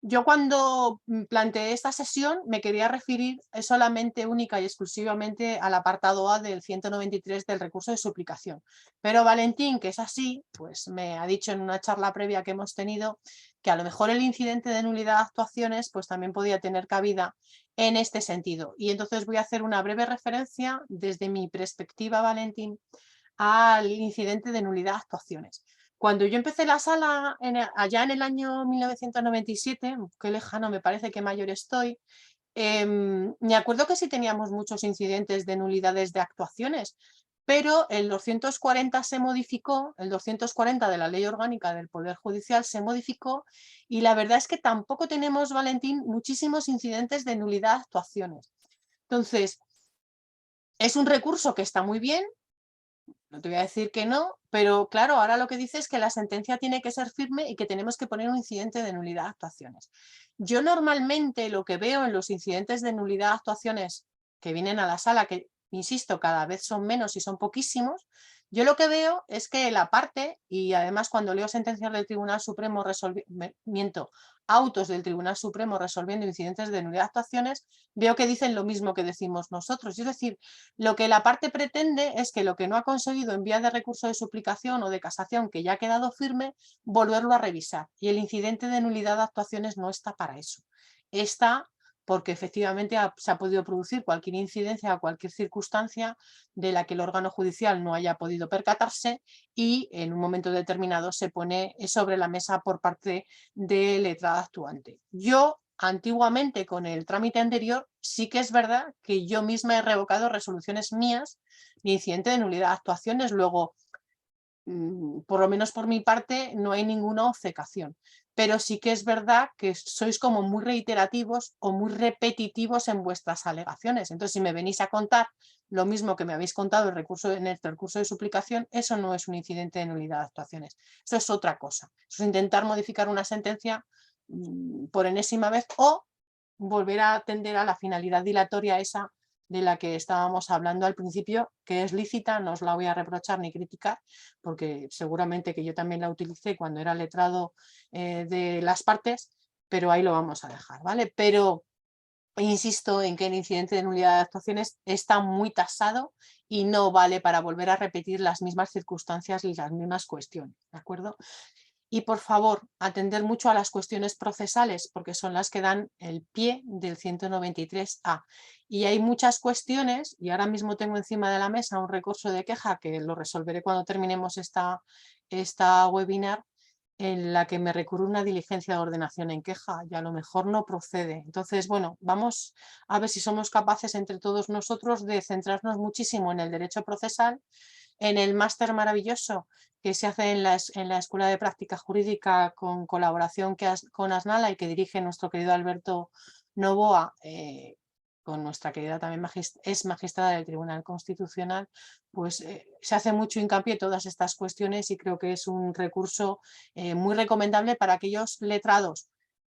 Yo cuando planteé esta sesión me quería referir solamente única y exclusivamente al apartado A del 193 del recurso de suplicación. Pero Valentín, que es así, pues me ha dicho en una charla previa que hemos tenido que a lo mejor el incidente de nulidad de actuaciones pues también podía tener cabida en este sentido. Y entonces voy a hacer una breve referencia desde mi perspectiva, Valentín, al incidente de nulidad de actuaciones. Cuando yo empecé la sala allá en el año 1997, qué lejano me parece, que mayor estoy, me acuerdo que sí teníamos muchos incidentes de nulidades de actuaciones, pero el 240 se modificó, el 240 de la Ley Orgánica del Poder Judicial se modificó y la verdad es que tampoco tenemos, Valentín, muchísimos incidentes de nulidad de actuaciones. Entonces, es un recurso que está muy bien, no te voy a decir que no, pero claro, ahora lo que dice es que la sentencia tiene que ser firme y que tenemos que poner un incidente de nulidad de actuaciones. Yo normalmente lo que veo en los incidentes de nulidad de actuaciones que vienen a la sala, que insisto, cada vez son menos y son poquísimos, yo lo que veo es que la parte, y además cuando leo sentencias del Tribunal Supremo autos del Tribunal Supremo resolviendo incidentes de nulidad de actuaciones, veo que dicen lo mismo que decimos nosotros. Es decir, lo que la parte pretende es que lo que no ha conseguido en vía de recurso de suplicación o de casación, que ya ha quedado firme, volverlo a revisar. Y el incidente de nulidad de actuaciones no está para eso. Está porque efectivamente se ha podido producir cualquier incidencia o cualquier circunstancia de la que el órgano judicial no haya podido percatarse y en un momento determinado se pone sobre la mesa por parte del letrado actuante. Yo antiguamente con el trámite anterior sí que es verdad que yo misma he revocado resoluciones mías de incidente de nulidad de actuaciones. Luego, por lo menos por mi parte, no hay ninguna obcecación. Pero sí que es verdad que sois como muy reiterativos o muy repetitivos en vuestras alegaciones. Entonces, si me venís a contar lo mismo que me habéis contado en el recurso de suplicación, eso no es un incidente de nulidad de actuaciones. Eso es otra cosa. Eso es intentar modificar una sentencia por enésima vez o volver a atender a la finalidad dilatoria esa de la que estábamos hablando al principio, que es lícita, no os la voy a reprochar ni criticar, porque seguramente que yo también la utilicé cuando era letrado de las partes, pero ahí lo vamos a dejar, ¿vale? Pero insisto en que el incidente de nulidad de actuaciones está muy tasado y no vale para volver a repetir las mismas circunstancias y las mismas cuestiones, ¿de acuerdo? Y por favor, atender mucho a las cuestiones procesales, porque son las que dan el pie del 193A. Y hay muchas cuestiones, y ahora mismo tengo encima de la mesa un recurso de queja, que lo resolveré cuando terminemos esta webinar, en la que me recurre una diligencia de ordenación en queja, y a lo mejor no procede. Entonces, bueno, vamos a ver si somos capaces entre todos nosotros de centrarnos muchísimo en el derecho procesal, en el máster maravilloso que se hace en la Escuela de Práctica Jurídica con colaboración con Asnala y que dirige nuestro querido Alberto Novoa, con nuestra querida también es magistrada del Tribunal Constitucional, pues se hace mucho hincapié en todas estas cuestiones y creo que es un recurso muy recomendable para aquellos letrados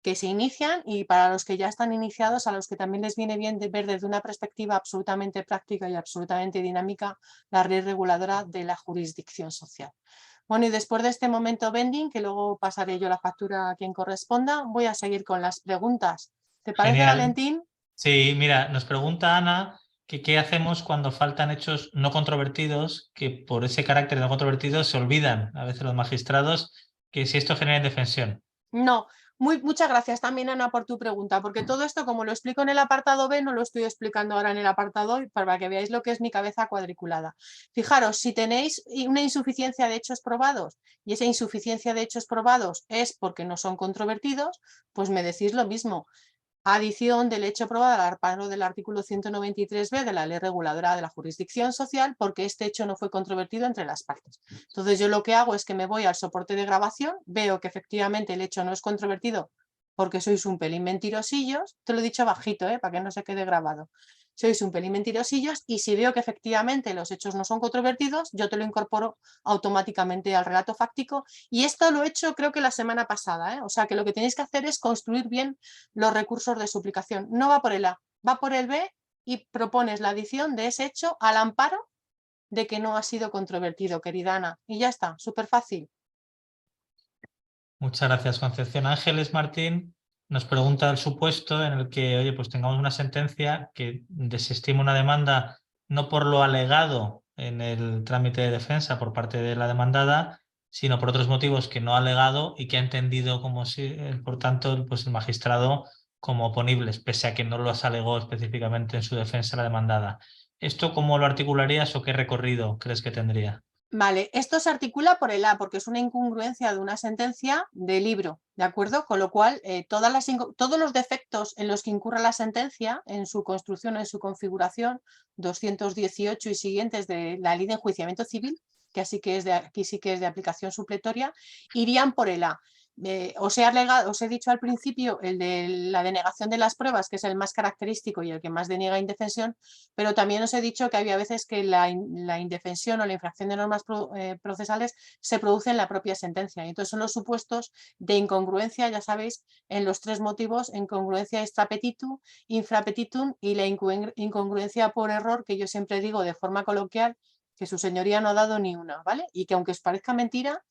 que se inician y para los que ya están iniciados, a los que también les viene bien ver desde una perspectiva absolutamente práctica y absolutamente dinámica la ley reguladora de la jurisdicción social. Bueno, y después de este momento vending, que luego pasaré yo la factura a quien corresponda, voy a seguir con las preguntas. ¿Te parece, Genial. Valentín? Sí, mira, nos pregunta Ana que qué hacemos cuando faltan hechos no controvertidos, que por ese carácter no controvertido se olvidan a veces los magistrados, que si esto genera indefensión. No, muchas gracias también, Ana, por tu pregunta, porque todo esto, como lo explico en el apartado B, no lo estoy explicando ahora en el apartado A, para que veáis lo que es mi cabeza cuadriculada. Fijaros, si tenéis una insuficiencia de hechos probados y esa insuficiencia de hechos probados es porque no son controvertidos, pues me decís lo mismo. Adición del hecho probado al amparo del artículo 193b de la Ley Reguladora de la Jurisdicción Social, porque este hecho no fue controvertido entre las partes. Entonces yo lo que hago es que me voy al soporte de grabación, veo que efectivamente el hecho no es controvertido porque sois un pelín mentirosillos, te lo he dicho bajito, para que no se quede grabado. Sois un pelín mentirosillos y si veo que efectivamente los hechos no son controvertidos, yo te lo incorporo automáticamente al relato fáctico y esto lo he hecho creo que la semana pasada, o sea que lo que tenéis que hacer es construir bien los recursos de suplicación. No va por el A, va por el B y propones la adición de ese hecho al amparo de que no ha sido controvertido, querida Ana. Y ya está, súper fácil. Muchas gracias, Concepción. Ángeles Martín nos pregunta el supuesto en el que, oye, pues tengamos una sentencia que desestima una demanda no por lo alegado en el trámite de defensa por parte de la demandada, sino por otros motivos que no ha alegado y que ha entendido como si, por tanto, pues el magistrado como oponibles, pese a que no los alegó específicamente en su defensa la demandada. ¿Esto cómo lo articularías o qué recorrido crees que tendría? Vale, esto se articula por el A, porque es una incongruencia de una sentencia de libro, ¿de acuerdo? Con lo cual, todos los defectos en los que incurra la sentencia, en su construcción, en su configuración, 218 y siguientes de la Ley de Enjuiciamiento Civil, que aquí sí que es de aplicación supletoria, irían por el A. Os he dicho al principio el de la denegación de las pruebas, que es el más característico y el que más deniega indefensión, pero también os he dicho que había veces que la indefensión o la infracción de normas procesales se produce en la propia sentencia. Y entonces son los supuestos de incongruencia, ya sabéis, en los tres motivos: incongruencia extra petitum, infra petitum y la incongruencia por error, que yo siempre digo de forma coloquial que su señoría no ha dado ni una, ¿vale? Y que aunque os parezca mentira,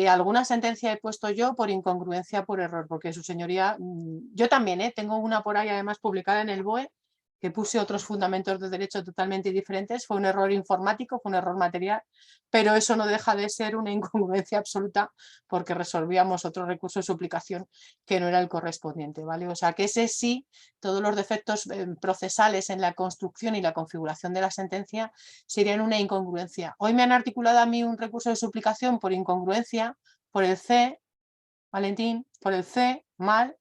alguna sentencia he puesto yo por incongruencia por error, porque su señoría, yo también, tengo una por ahí además publicada en el BOE, que puse otros fundamentos de derecho totalmente diferentes, fue un error informático, fue un error material, pero eso no deja de ser una incongruencia absoluta porque resolvíamos otro recurso de suplicación que no era el correspondiente, ¿vale? O sea que ese sí, todos los defectos procesales en la construcción y la configuración de la sentencia serían una incongruencia. Hoy me han articulado a mí un recurso de suplicación por incongruencia, por el C, Valentín, por el C, mal,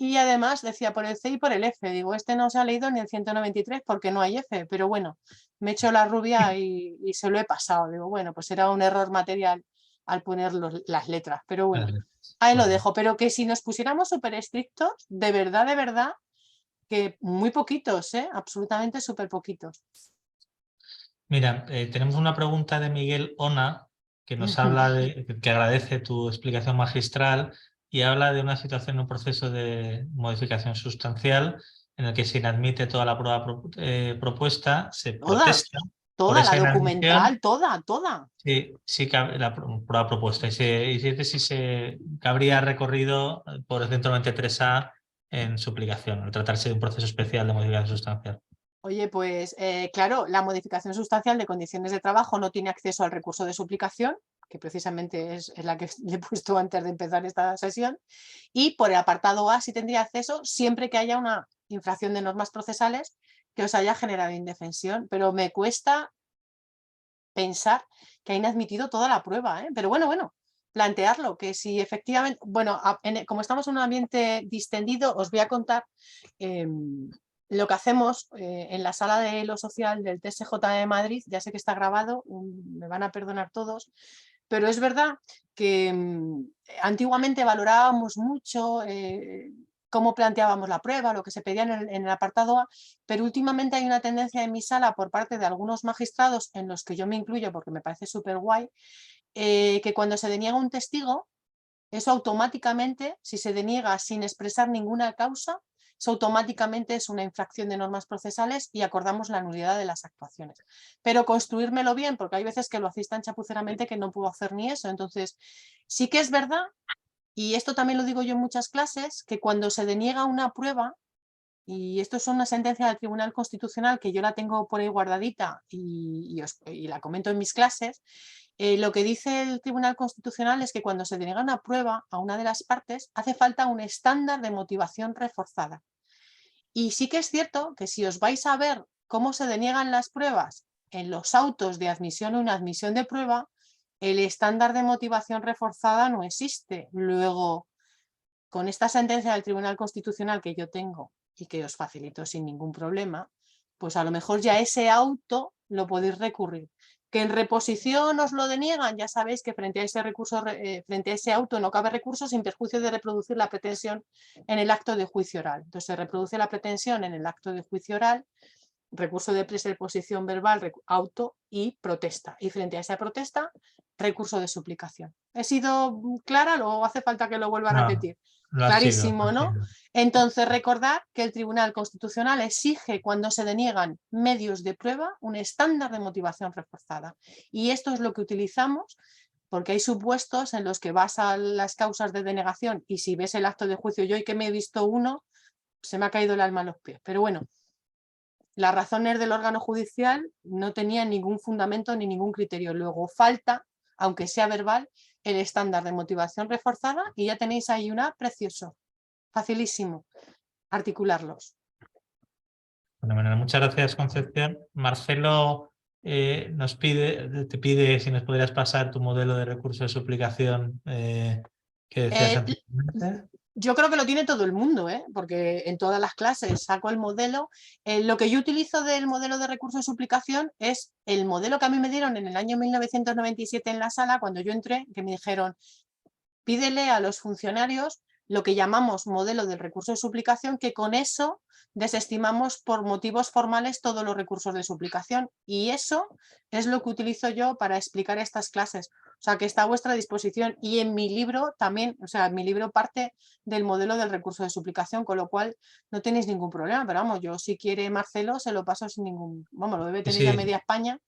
Y además decía por el C y por el F. Digo, este no se ha leído ni el 193 porque no hay F, pero bueno, me he hecho la rubia y se lo he pasado. Digo, bueno, pues era un error material al poner las letras, pero bueno, Vale. ahí lo Bueno, dejo. Pero que si nos pusiéramos súper estrictos, de verdad, que muy poquitos, absolutamente súper poquitos. mira, tenemos una pregunta de Miguel Ona que nos habla que agradece tu explicación magistral y habla de una situación, un proceso de modificación sustancial en el que se inadmite toda la prueba propuesta, se Toda, protesta por toda la esa inadmisión. documental, toda. Sí, sí cabe la prueba propuesta y se dice si se cabría recorrido por el 193A en su aplicación, al tratarse de un proceso especial de modificación sustancial. Oye, pues claro, la modificación sustancial de condiciones de trabajo no tiene acceso al recurso de suplicación, que precisamente es la que le he puesto antes de empezar esta sesión, y por el apartado A sí tendría acceso siempre que haya una infracción de normas procesales que os haya generado indefensión, pero me cuesta pensar que ha inadmitido toda la prueba, pero bueno, plantearlo, que si efectivamente, bueno, como estamos en un ambiente distendido, os voy a contar lo que hacemos en la sala de lo social del TSJ de Madrid. Ya sé que está grabado, me van a perdonar todos, pero es verdad que antiguamente valorábamos mucho cómo planteábamos la prueba, lo que se pedía en el apartado A, pero últimamente hay una tendencia en mi sala por parte de algunos magistrados, en los que yo me incluyo porque me parece súper guay, que cuando se deniega un testigo, eso automáticamente, si se deniega sin expresar ninguna causa, eso automáticamente es una infracción de normas procesales y acordamos la nulidad de las actuaciones. Pero construírmelo bien, porque hay veces que lo hacéis tan chapuceramente que no puedo hacer ni eso. Entonces, sí que es verdad, y esto también lo digo yo en muchas clases, que cuando se deniega una prueba, y esto es una sentencia del Tribunal Constitucional que yo la tengo por ahí guardadita y la comento en mis clases, lo que dice el Tribunal Constitucional es que cuando se deniega una prueba a una de las partes, hace falta un estándar de motivación reforzada. Y sí que es cierto que si os vais a ver cómo se deniegan las pruebas en los autos de admisión o inadmisión de prueba, el estándar de motivación reforzada no existe. Luego, con esta sentencia del Tribunal Constitucional que yo tengo y que os facilito sin ningún problema, pues a lo mejor ya ese auto lo podéis recurrir. Que en reposición os lo deniegan, ya sabéis que frente a ese recurso, frente a ese auto no cabe recurso sin perjuicio de reproducir la pretensión en el acto de juicio oral. Entonces se reproduce la pretensión en el acto de juicio oral, recurso de preserposición verbal, auto y protesta. Y frente a esa protesta, recurso de suplicación. ¿He sido clara o hace falta que lo vuelva a No, repetir? lo ha sido. Lo Clarísimo, ha ¿no? sido. Entonces, recordar que el Tribunal Constitucional exige, cuando se deniegan medios de prueba, un estándar de motivación reforzada. Y esto es lo que utilizamos, porque hay supuestos en los que vas a las causas de denegación y si ves el acto de juicio, yo hoy que me he visto uno, se me ha caído el alma a los pies. Pero bueno, las razones del órgano judicial no tenían ningún fundamento ni ningún criterio. Luego falta, aunque sea verbal, el estándar de motivación reforzada y ya tenéis ahí una precioso, facilísimo, articularlos. Fenomenal. Muchas gracias, Concepción. Marcelo te pide si nos podrías pasar tu modelo de recurso de suplicación que decías Eh, anteriormente. Yo creo que lo tiene todo el mundo, porque en todas las clases saco el modelo. Lo que yo utilizo del modelo de recurso de suplicación es el modelo que a mí me dieron en el año 1997 en la sala, cuando yo entré, que me dijeron, pídele a los funcionarios lo que llamamos modelo del recurso de suplicación, que con eso desestimamos por motivos formales todos los recursos de suplicación. Y eso es lo que utilizo yo para explicar estas clases. O sea, que está a vuestra disposición. Y en mi libro también, o sea, mi libro parte del modelo del recurso de suplicación, con lo cual no tenéis ningún problema. Pero vamos, yo si quiere Marcelo, se lo paso sin ningún... Vamos, lo debe Sí, tener ya sí. media España.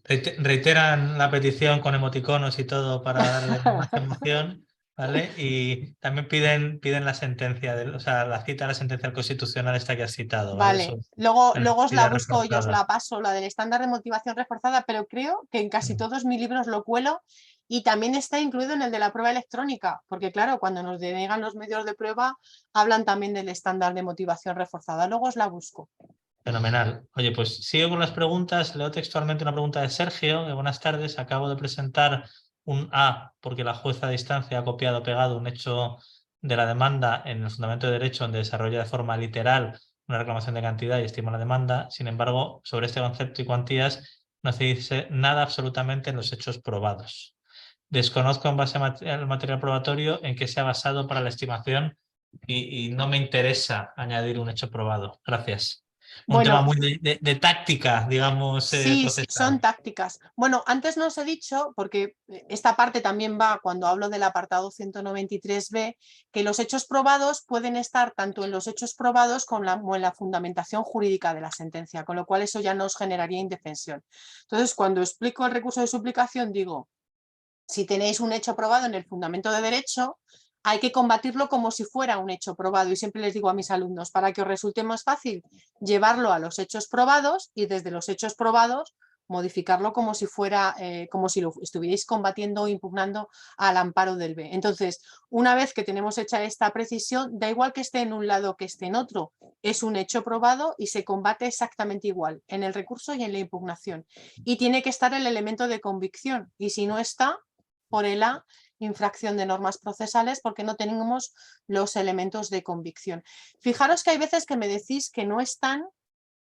Reiteran la petición con emoticonos y todo para darle más emoción, ¿vale? Y también piden la sentencia, o sea, la cita a la sentencia del Constitucional esta que has citado, ¿vale? Vale, luego os la Medida busco y os reforzada. la paso, la del estándar de motivación reforzada, pero creo que en casi todos mis libros lo cuelo y también está incluido en el de la prueba electrónica, porque claro, cuando nos denegan los medios de prueba, hablan también del estándar de motivación reforzada. Luego os la busco. Fenomenal. Oye, pues sigo con las preguntas. Leo textualmente una pregunta de Sergio. Buenas tardes. Acabo de presentar un A porque la jueza de instancia ha copiado pegado un hecho de la demanda en el fundamento de derecho, donde desarrolla de forma literal una reclamación de cantidad y estima la demanda. Sin embargo, sobre este concepto y cuantías no se dice nada absolutamente en los hechos probados. Desconozco en base al material probatorio en qué se ha basado para la estimación y no me interesa añadir un hecho probado. Gracias. Un tema Bueno, muy de táctica, digamos, sí, son procesal. tácticas. Bueno, antes no os he dicho, porque esta parte también va cuando hablo del apartado 193b, que los hechos probados pueden estar tanto en los hechos probados como en la fundamentación jurídica de la sentencia, con lo cual eso ya nos generaría indefensión. Entonces, cuando explico el recurso de suplicación, digo, si tenéis un hecho probado en el fundamento de derecho, hay que combatirlo como si fuera un hecho probado. Y siempre les digo a mis alumnos, para que os resulte más fácil, llevarlo a los hechos probados y desde los hechos probados modificarlo como si fuera, como si lo estuvierais combatiendo o impugnando al amparo del B. Entonces, una vez que tenemos hecha esta precisión, da igual que esté en un lado que esté en otro, es un hecho probado y se combate exactamente igual en el recurso y en la impugnación. Y tiene que estar el elemento de convicción, y si no está, por el A, infracción de normas procesales, porque no tenemos los elementos de convicción. Fijaros que hay veces que me decís que no están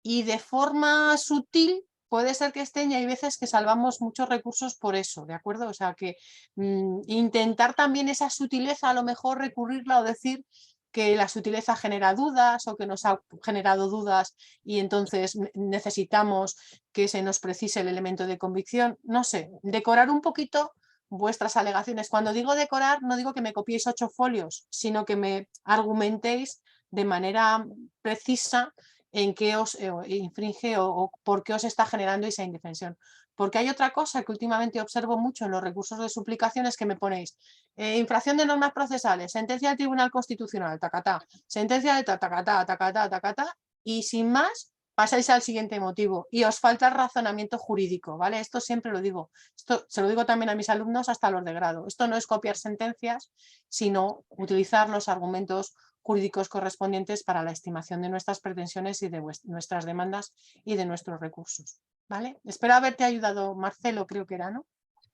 y de forma sutil puede ser que estén, y hay veces que salvamos muchos recursos por eso, ¿de acuerdo? O sea que intentar también esa sutileza, a lo mejor recurrirla o decir que la sutileza genera dudas o que nos ha generado dudas y entonces necesitamos que se nos precise el elemento de convicción. No sé, decorar un poquito vuestras alegaciones. Cuando digo decorar, no digo que me copiéis 8 folios, sino que me argumentéis de manera precisa en qué os infringe o por qué os está generando esa indefensión. Porque hay otra cosa que últimamente observo mucho en los recursos de suplicaciones, que me ponéis infracción de normas procesales, sentencia del Tribunal Constitucional, tacatá, sentencia de tacatá, tacatá, tacatá, y sin más pasáis al siguiente motivo y os falta el razonamiento jurídico, ¿vale? Esto siempre lo digo, esto se lo digo también a mis alumnos hasta los de grado. Esto no es copiar sentencias, sino utilizar los argumentos jurídicos correspondientes para la estimación de nuestras pretensiones y de nuestras demandas y de nuestros recursos, ¿vale? Espero haberte ayudado, Marcelo, creo que era, ¿no?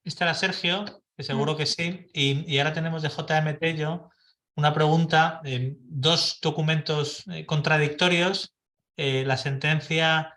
Este era Sergio, que seguro que sí. Y ahora tenemos de JM Tello una pregunta, dos documentos contradictorios. La sentencia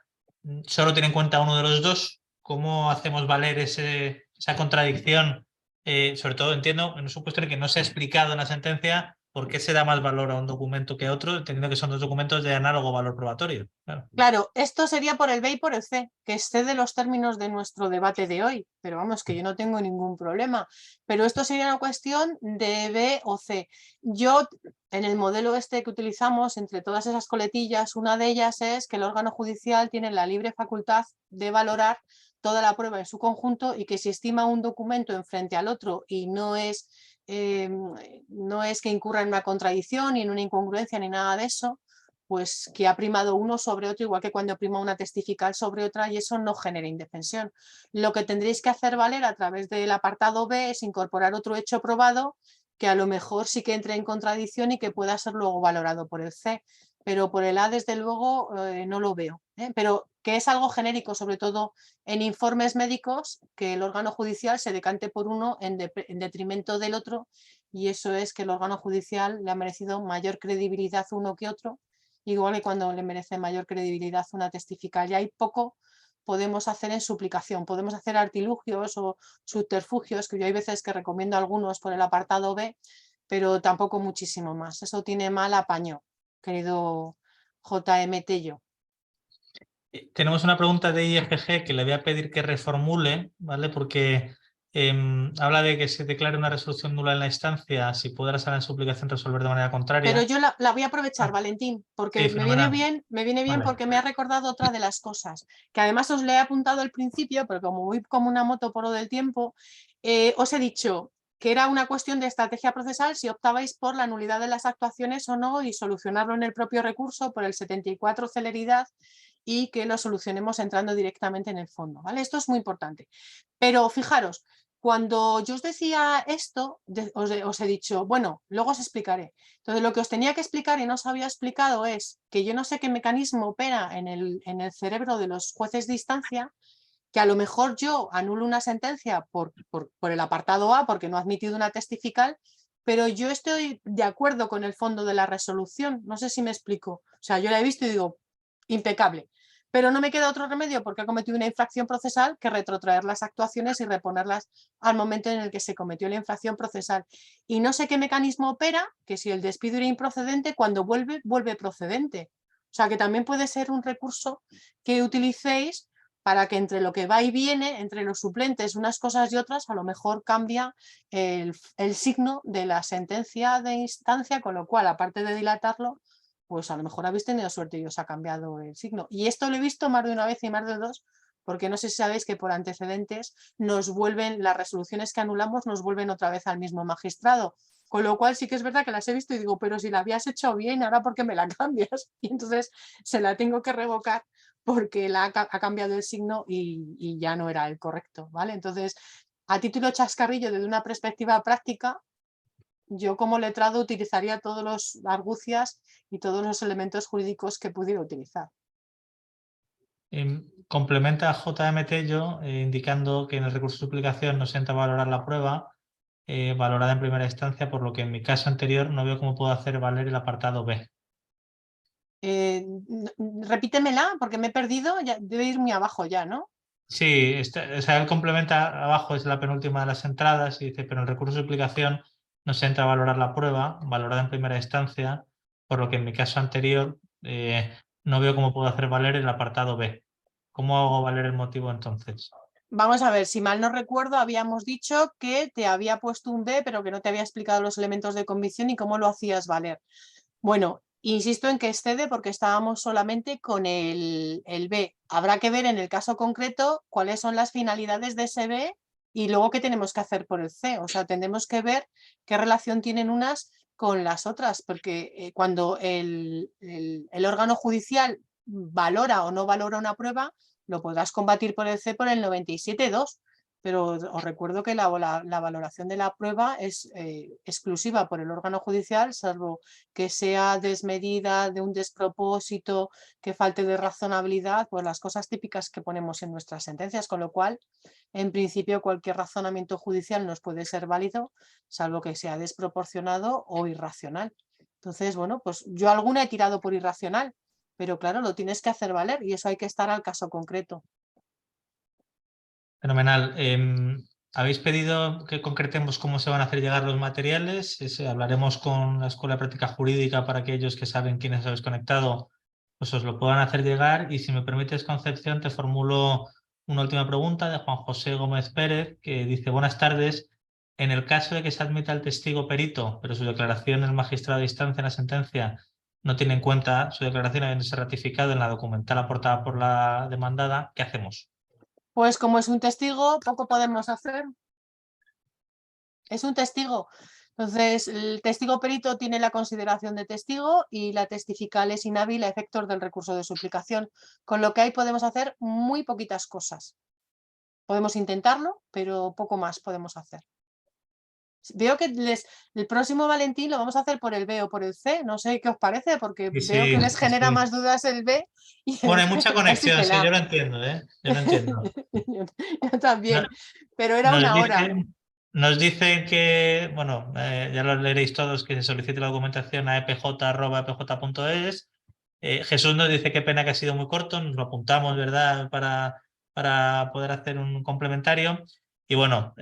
solo tiene en cuenta uno de los dos. ¿Cómo hacemos valer esa contradicción? Sobre todo entiendo, en un supuesto en el que no se ha explicado en la sentencia por qué se da más valor a un documento que a otro, entendiendo que son dos documentos de análogo valor probatorio. Claro. Claro, esto sería por el B y por el C, que excede los términos de nuestro debate de hoy, pero vamos, que yo no tengo ningún problema. Pero esto sería una cuestión de B o C. Yo, en el modelo este que utilizamos, entre todas esas coletillas, una de ellas es que el órgano judicial tiene la libre facultad de valorar toda la prueba en su conjunto y que si estima un documento en frente al otro y no es que incurra en una contradicción ni en una incongruencia ni nada de eso, pues que ha primado uno sobre otro, igual que cuando prima una testifical sobre otra, y eso no genera indefensión. Lo que tendréis que hacer valer a través del apartado B es incorporar otro hecho probado que a lo mejor sí que entre en contradicción y que pueda ser luego valorado por el C, pero por el A desde luego no lo veo. Pero que es algo genérico, sobre todo en informes médicos, que el órgano judicial se decante por uno en detrimento del otro, y eso es que el órgano judicial le ha merecido mayor credibilidad uno que otro, igual que cuando le merece mayor credibilidad una testifical. Ya hay poco podemos hacer en suplicación, podemos hacer artilugios o subterfugios, que yo hay veces que recomiendo algunos por el apartado B, pero tampoco muchísimo más. Eso tiene mal apaño, querido JM Tello. Tenemos una pregunta de IFG que le voy a pedir que reformule, ¿vale? Porque habla de que se declare una resolución nula en la instancia si pudiera salir en su aplicación resolver de manera Pero contraria. yo la voy a aprovechar, Ah, Valentín, porque sí, fenomenal. me viene bien Vale. porque me ha recordado otra de las cosas, que además os le he apuntado al principio, pero como voy como una moto por lo del tiempo, os he dicho que era una cuestión de estrategia procesal si optabais por la nulidad de las actuaciones o no y solucionarlo en el propio recurso por el 74 celeridad y que lo solucionemos entrando directamente en el fondo, ¿vale? Esto es muy importante. Pero fijaros, cuando yo os decía esto, os he dicho, bueno, luego os explicaré. Entonces, lo que os tenía que explicar y no os había explicado es que yo no sé qué mecanismo opera en el cerebro de los jueces de instancia, que a lo mejor yo anulo una sentencia por el apartado A porque no ha admitido una testifical, pero yo estoy de acuerdo con el fondo de la resolución. No sé si me explico. O sea, yo la he visto y digo, impecable. Pero no me queda otro remedio porque ha cometido una infracción procesal que retrotraer las actuaciones y reponerlas al momento en el que se cometió la infracción procesal. Y no sé qué mecanismo opera, que si el despido era improcedente, cuando vuelve, vuelve procedente. O sea, que también puede ser un recurso que utilicéis para que entre lo que va y viene, entre los suplentes, unas cosas y otras, a lo mejor cambia el signo de la sentencia de instancia, con lo cual, aparte de dilatarlo, pues a lo mejor habéis tenido suerte y os ha cambiado el signo. Y esto lo he visto más de una vez y más de dos, porque no sé si sabéis que por antecedentes nos vuelven, las resoluciones que anulamos nos vuelven otra vez al mismo magistrado. Con lo cual sí que es verdad que las he visto y digo, pero si la habías hecho bien, ahora ¿por qué me la cambias? Y entonces se la tengo que revocar porque ha cambiado el signo y ya no era el correcto, ¿vale? Entonces, a título chascarrillo, desde una perspectiva práctica, yo como letrado utilizaría todos los argucias y todos los elementos jurídicos que pudiera utilizar. Complementa a JM Tello indicando que en el recurso de suplicación no se entra a valorar la prueba valorada en primera instancia, por lo que en mi caso anterior no veo cómo puedo hacer valer el apartado B. Repítemela porque me he perdido, ya, debe ir muy abajo ya, ¿no? Sí, o sea, él complementa abajo, es la penúltima de las entradas, y dice, pero en el recurso de suplicación no se entra a valorar la prueba valorada en primera instancia, por lo que en mi caso anterior no veo cómo puedo hacer valer el apartado B. ¿Cómo hago valer el motivo entonces? Vamos a ver, si mal no recuerdo, habíamos dicho que te había puesto un B, pero que no te había explicado los elementos de convicción y cómo lo hacías valer. Bueno, insisto en que excede porque estábamos solamente con el B. Habrá que ver en el caso concreto cuáles son las finalidades de ese B y luego qué tenemos que hacer por el C. O sea, tendremos que ver qué relación tienen unas con las otras, porque cuando el órgano judicial valora o no valora una prueba, lo podrás combatir por el C por el 97.2, pero os recuerdo que la valoración de la prueba es exclusiva por el órgano judicial, salvo que sea desmedida, de un despropósito, que falte de razonabilidad, pues las cosas típicas que ponemos en nuestras sentencias, con lo cual, en principio, cualquier razonamiento judicial nos puede ser válido, salvo que sea desproporcionado o irracional. Entonces, bueno, pues yo alguna he tirado por irracional, pero claro, lo tienes que hacer valer y eso hay que estar al caso concreto. Fenomenal. Habéis pedido que concretemos cómo se van a hacer llegar los materiales. Hablaremos con la Escuela de Práctica Jurídica para aquellos que saben quiénes habéis conectado, pues os lo puedan hacer llegar. Y si me permites, Concepción, te formulo una última pregunta de Juan José Gómez Pérez, que dice, buenas tardes. En el caso de que se admita el testigo perito, pero su declaración el magistrado de instancia en la sentencia no tiene en cuenta su declaración habiéndose ratificado en la documental aportada por la demandada, ¿qué hacemos? Pues como es un testigo, poco podemos hacer. Es un testigo. Entonces, el testigo perito tiene la consideración de testigo y la testifical es inhábil a efectos del recurso de suplicación, con lo que ahí podemos hacer muy poquitas cosas. Podemos intentarlo, pero poco más podemos hacer. Veo que el próximo Valentín lo vamos a hacer por el B o por el C, no sé qué os parece, porque Sí, veo que sí, les sí, genera sí. más dudas el B y el Bueno, hay C mucha casi conexión, que sí, yo la. lo entiendo, ¿eh? Yo lo entiendo. Yo también, No- pero era Nos una hora. nos dicen que, bueno, ya lo leeréis todos, que se solicite la documentación a epj@epj.es. Jesús nos dice qué pena que ha sido muy corto, nos lo apuntamos, ¿verdad? Para poder hacer un complementario. Y bueno,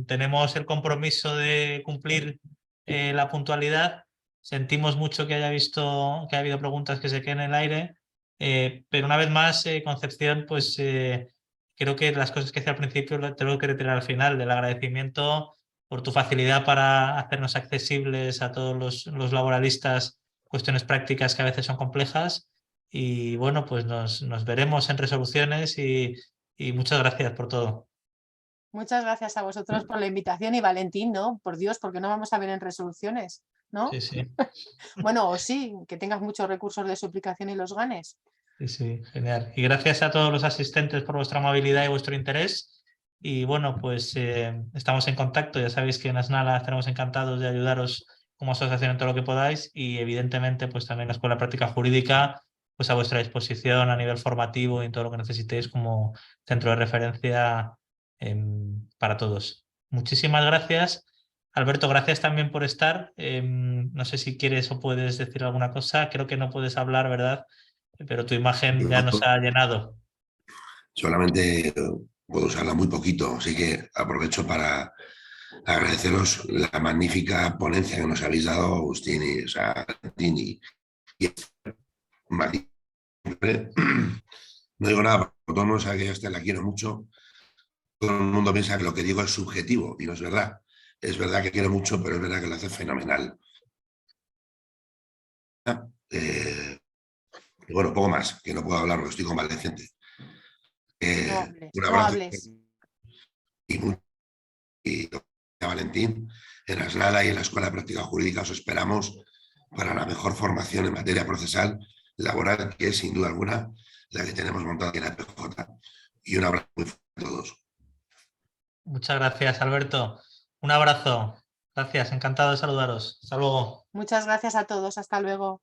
tenemos el compromiso de cumplir la puntualidad. Sentimos mucho que haya visto que ha habido preguntas que se queden en el aire, pero una vez más, Concepción, pues creo que las cosas que hice al principio las tengo que retirar al final, del agradecimiento por tu facilidad para hacernos accesibles a todos los laboralistas cuestiones prácticas que a veces son complejas. Y bueno, pues nos veremos en resoluciones y muchas gracias por todo. Muchas gracias a vosotros por la invitación y Valentín, ¿no? Por Dios, porque no vamos a ver en resoluciones, ¿no? Sí, sí, Bueno, o sí, que tengas muchos recursos de suplicación y los ganes. sí, sí, genial. Y gracias a todos los asistentes por vuestra amabilidad y vuestro interés. Y bueno, pues estamos en contacto. Ya sabéis que en Asnala estaremos encantados de ayudaros como asociación en todo lo que podáis y evidentemente pues también la Escuela de Práctica Jurídica pues a vuestra disposición a nivel formativo y en todo lo que necesitéis como centro de referencia para todos. Muchísimas gracias. Alberto, gracias también por estar. No sé si quieres o puedes decir alguna cosa. Creo que no puedes hablar, ¿verdad? Pero tu imagen ya nos ha llenado. Solamente puedo usarla muy poquito, así que aprovecho para agradeceros la magnífica ponencia que nos habéis dado, Agustín y Santín y Mati. No digo nada, porque todo el mundo sabe que yo a este la quiero mucho. Todo el mundo piensa que lo que digo es subjetivo y no es verdad. Es verdad que quiero mucho, pero es verdad que lo hace fenomenal. Eh, y bueno, poco más, que no puedo hablar porque estoy convaleciente. No hables, Un no abrazo hables. y a Valentín. En Aslada y en la Escuela de Práctica Jurídica os esperamos para la mejor formación en materia procesal laboral, que es sin duda alguna la que tenemos montada aquí en la PJ. Y un abrazo muy fuerte a todos. Muchas gracias, Alberto. Un abrazo. Gracias, encantado de saludaros. Hasta luego. Muchas gracias a todos. Hasta luego.